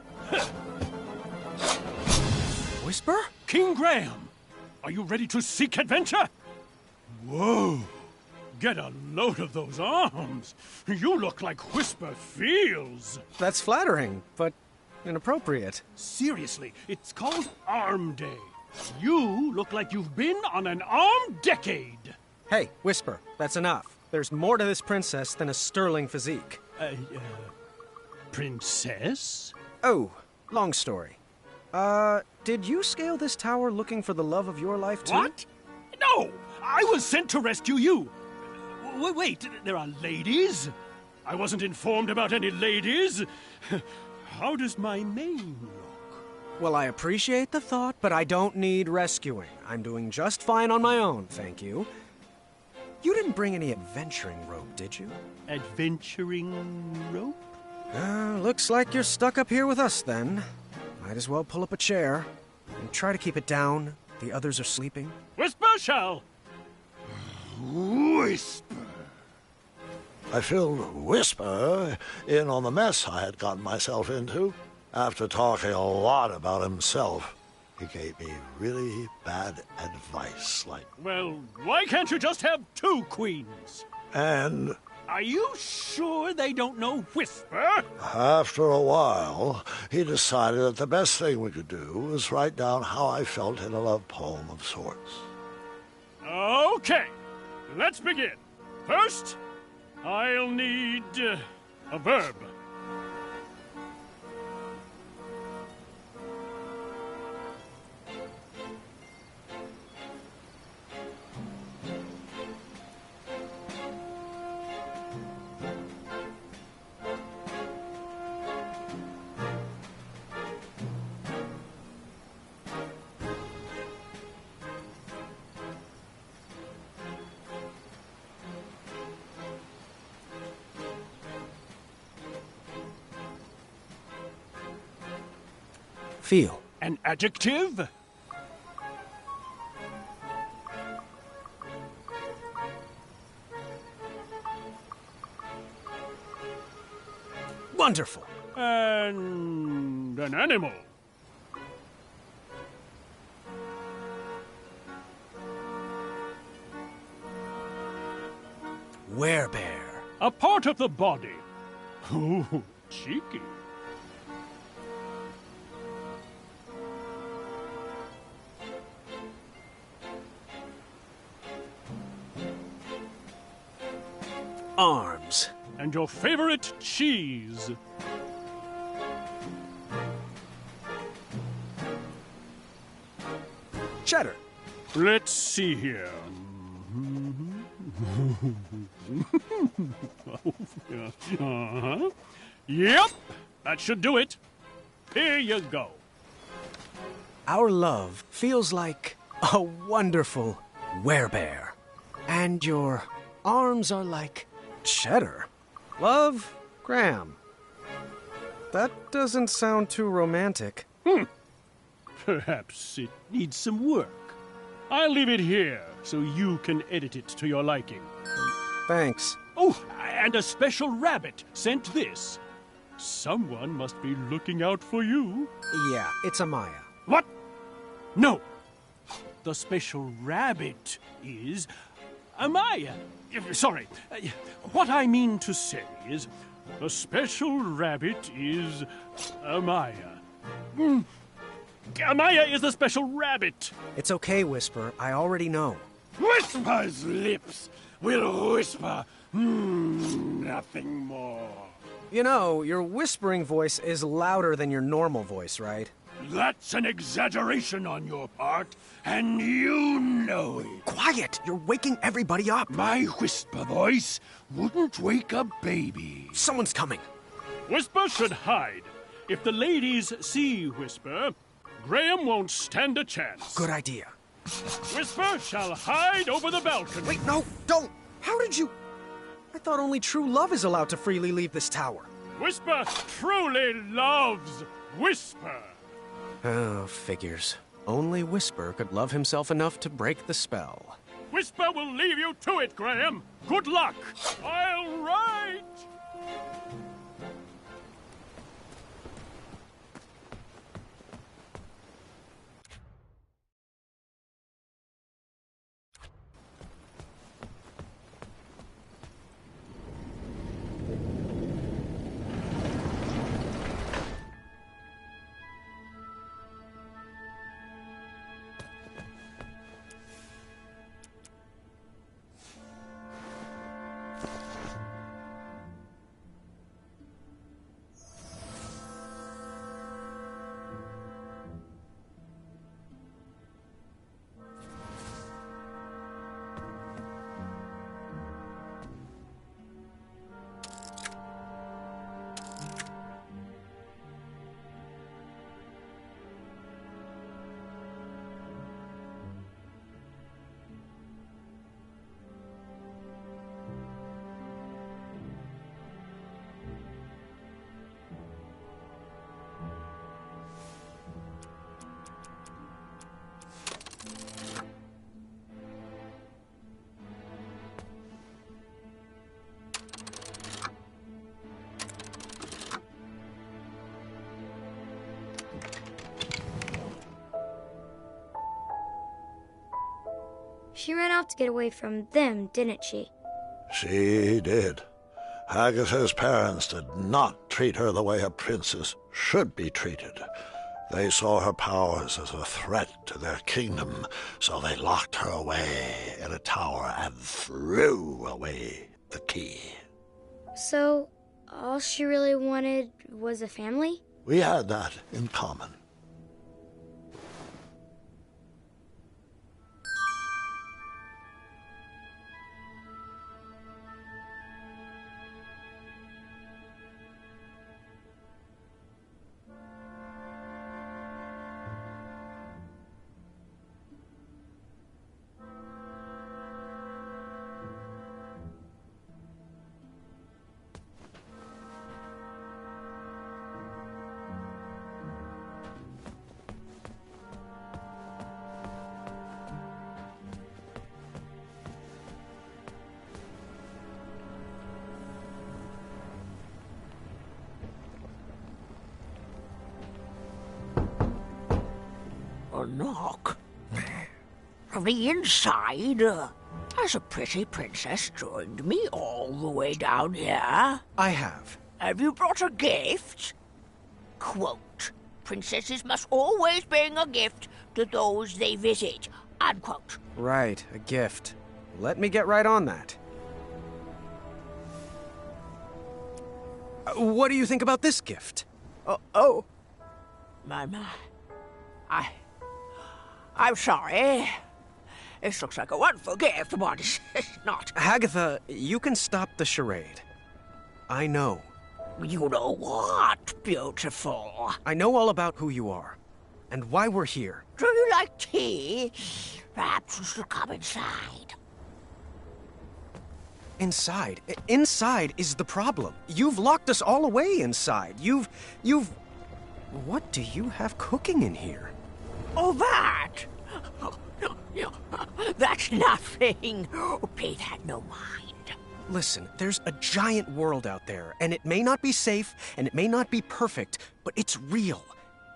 Whisper? King Graham, are you ready to seek adventure? Whoa! Get a load of those arms. You look like Whisper feels. That's flattering, but inappropriate. Seriously, it's called Arm Day. You look like you've been on an arm decade. Hey, Whisper, that's enough. There's more to this princess than a sterling physique. Princess? Oh, long story. Did you scale this tower looking for the love of your life, too? What? No! I was sent to rescue you. Wait, there are ladies? I wasn't informed about any ladies. How does my mane look? Well, I appreciate the thought, but I don't need rescuing. I'm doing just fine on my own, thank you. You didn't bring any adventuring rope, did you? Adventuring rope? Looks like you're stuck up here with us, then. Might as well pull up a chair and try to keep it down. The others are sleeping. Whisper shall! Whisper! I filled Whisper in on the mess I had gotten myself into. After talking a lot about himself, he gave me really bad advice, like... Well, why can't you just have 2 queens? And... Are you sure they don't know Whisper? After a while, he decided that the best thing we could do was write down how I felt in a love poem of sorts. Okay, let's begin. First, I'll need a verb. Feel. An adjective? Wonderful. And an animal. Werebear. A part of the body. Ooh, cheeky. Arms. And your favorite cheese. Cheddar. Let's see here. Uh-huh. Yep, that should do it. Here you go. Our love feels like a wonderful werebear. And your arms are like cheddar. Love, Graham. That doesn't sound too romantic. Perhaps it needs some work. I'll leave it here so you can edit it to your liking. Thanks. Oh, and a special rabbit sent this. Someone must be looking out for you. Yeah, it's Amaya. What? No. The special rabbit is Amaya. Sorry. What I mean to say is, the special rabbit is Amaya. Amaya is the special rabbit. It's okay, Whisper. I already know. Whisper's lips will whisper nothing more. You know, your whispering voice is louder than your normal voice, right? That's an exaggeration on your part, and you know it. Quiet! You're waking everybody up. My whisper voice wouldn't wake a baby. Someone's coming. Whisper should hide. If the ladies see Whisper, Graham won't stand a chance. Good idea. Whisper shall hide over the balcony. Wait, no, don't! How did you... I thought only true love is allowed to freely leave this tower. Whisper truly loves Whisper. Oh, figures. Only Whisper could love himself enough to break the spell. Whisper will leave you to it, Graham. Good luck. I'll write. She ran off to get away from them, didn't she? She did. Agatha's parents did not treat her the way a princess should be treated. They saw her powers as a threat to their kingdom, so they locked her away in a tower and threw away the key. So, all she really wanted was a family? We had that in common. knock. From the inside, has a pretty princess joined me all the way down here? I have. Have you brought a gift? Quote, princesses must always bring a gift to those they visit. Unquote. Right, a gift. Let me get right on that. What do you think about this gift? Oh. My. I'm sorry. This looks like a wonderful gift, but it's not. Hagatha, you can stop the charade. I know. You know what, beautiful? I know all about who you are, and why we're here. Do you like tea? Perhaps you should come inside. Inside? Inside is the problem. You've locked us all away inside. You've... What do you have cooking in here? Oh, that? That's nothing. Pay that no mind. Listen, there's a giant world out there, and it may not be safe, and it may not be perfect, but it's real.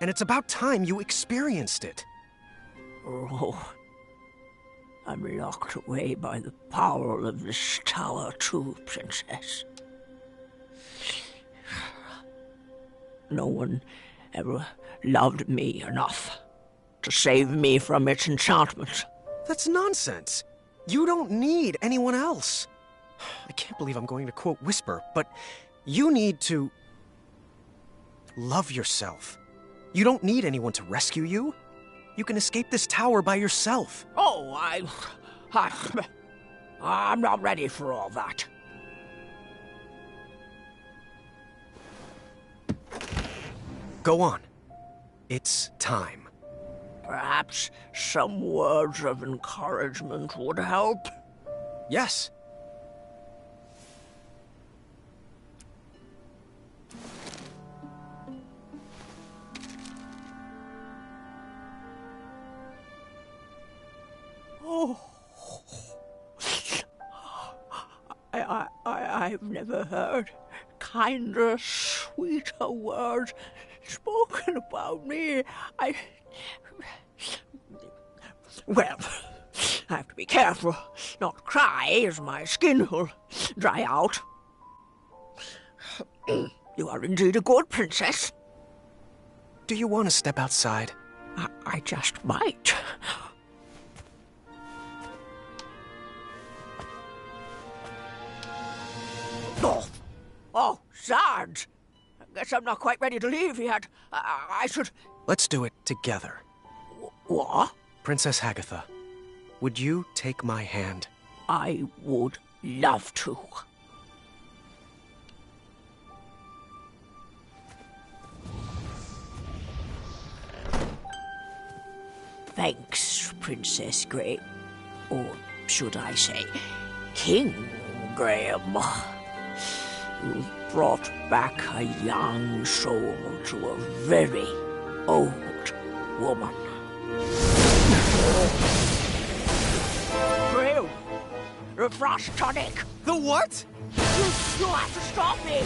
And it's about time you experienced it. Oh, I'm locked away by the power of this tower too, Princess. No one ever loved me enough to save me from its enchantment. That's nonsense. You don't need anyone else. I can't believe I'm going to quote Whisper, but you need to love yourself. You don't need anyone to rescue you. You can escape this tower by yourself. Oh, I'm not ready for all that. Go on. It's time. Perhaps some words of encouragement would help? Yes. Oh. I've never heard kinder, sweeter words spoken about me. Well, I have to be careful not to cry, as my skin will dry out. You are indeed a good princess. Do you want to step outside? I just might. Oh, Sarge! I guess I'm not quite ready to leave yet. I should... Let's do it together. What? Princess Hagatha, would you take my hand? I would love to. Thanks, Princess Graham. Or should I say, King Graham. You've brought back a young soul to a very old woman. Graham, the frost tonic. The what? You have to stop me.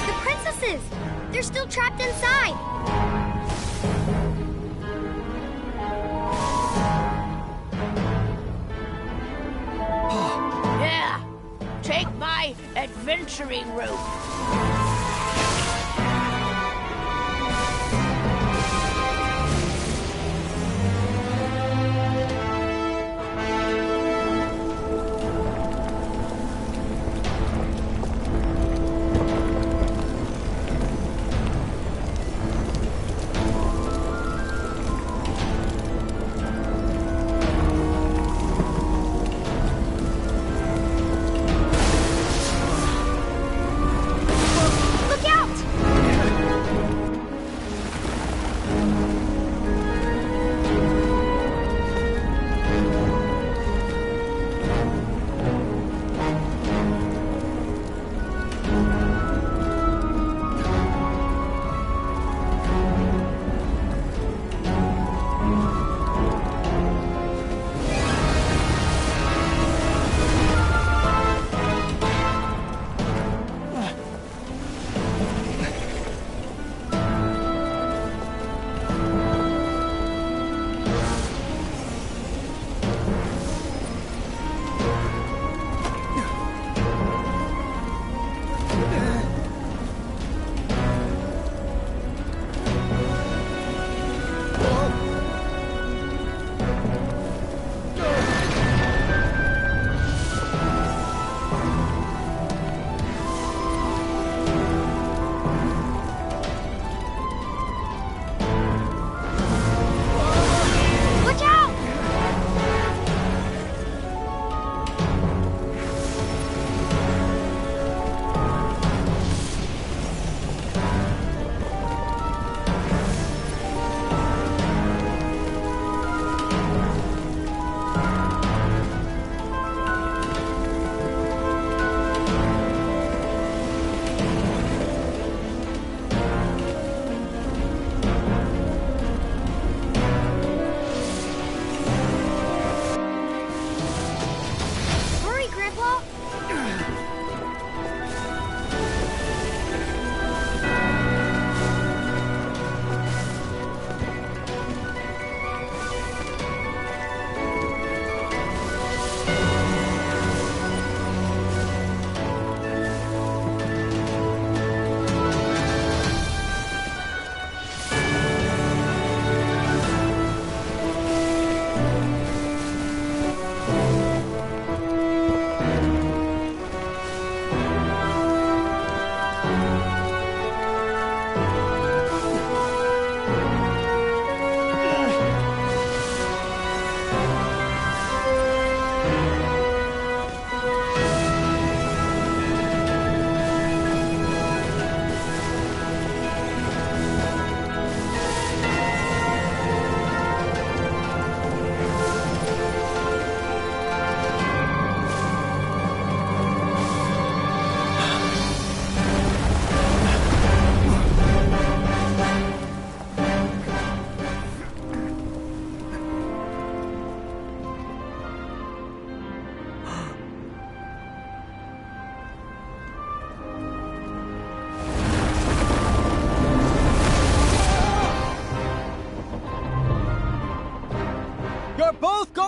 The princesses! They're still trapped inside! Yeah, take my adventuring rope.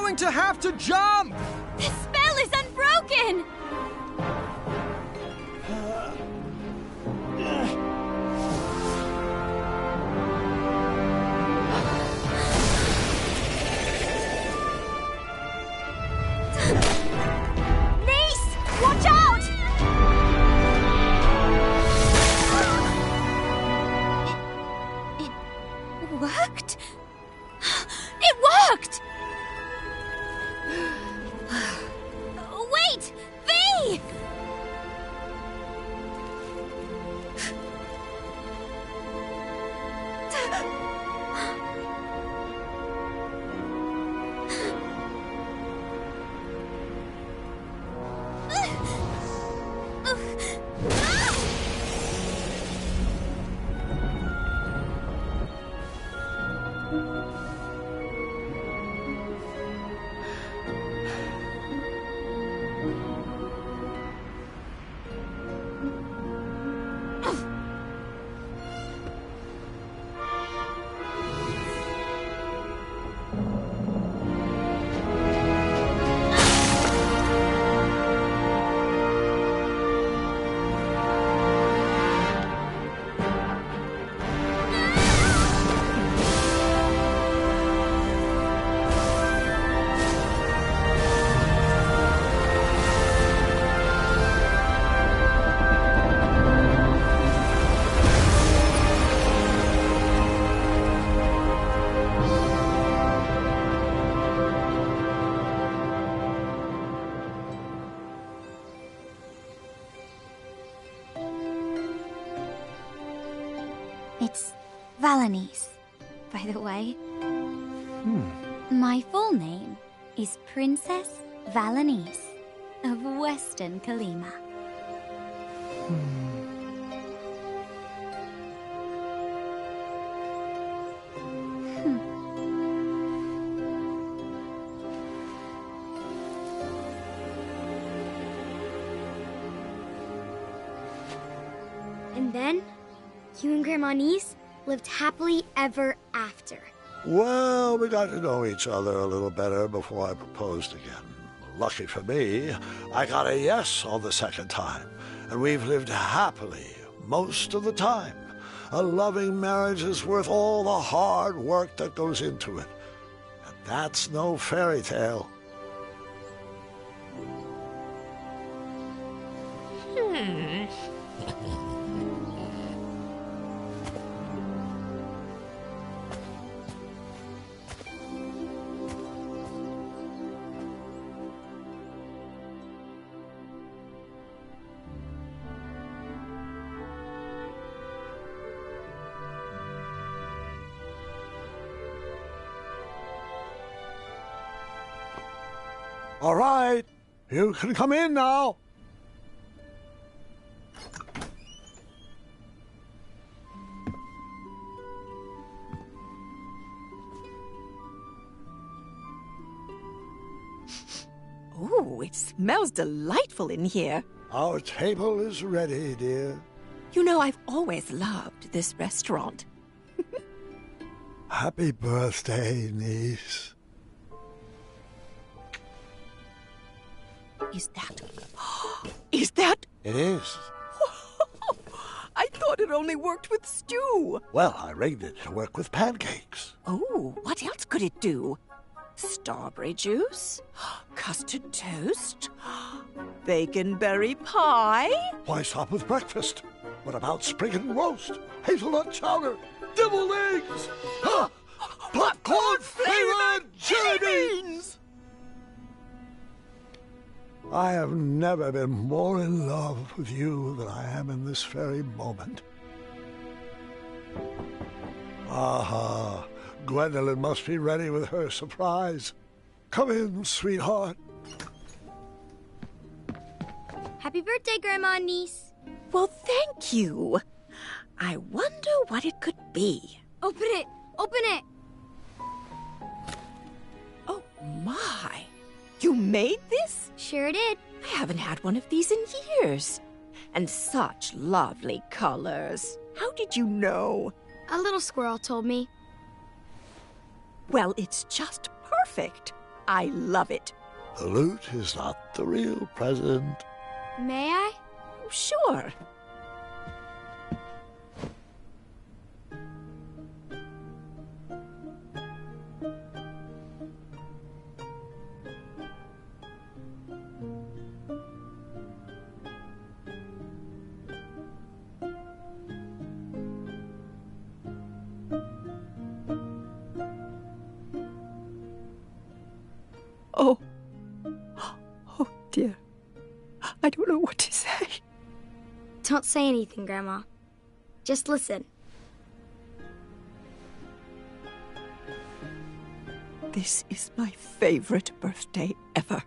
going to have to jump! The spell is unbroken! Neese! Watch out! It worked? It worked! Wait! V! It's Valanice, by the way. My full name is Princess Valanice of Western Kalima. And then, you and Grandma Neese lived happily ever after. Well, we got to know each other a little better before I proposed again. Lucky for me, I got a yes on the second time, and we've lived happily most of the time. A loving marriage is worth all the hard work that goes into it. And that's no fairy tale. All right, you can come in now. Ooh, it smells delightful in here. Our table is ready, dear. You know, I've always loved this restaurant. Happy birthday, niece. Is that... Is that... It is. I thought it only worked with stew. Well, I rigged it to work with pancakes. Oh, what else could it do? Strawberry juice? Custard toast? Bacon-berry pie? Why stop with breakfast? What about sprig and roast? Hazelnut chowder? Deviled eggs? Huh? Popcorn-flavored jelly beans! I have never been more in love with you than I am in this very moment. Aha, Gwendolyn must be ready with her surprise. Come in, sweetheart. Happy birthday, Grandma and Niece. Well, thank you. I wonder what it could be. Open it! Open it! Oh, my. You made this? Sure did. I haven't had one of these in years. And such lovely colors. How did you know? A little squirrel told me. Well, it's just perfect. I love it. The loot is not the real present. May I? Sure. Oh. Oh, dear. I don't know what to say. Don't say anything, Grandma. Just listen. This is my favorite birthday ever.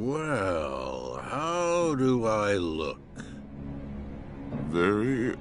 Well, how do I look? Very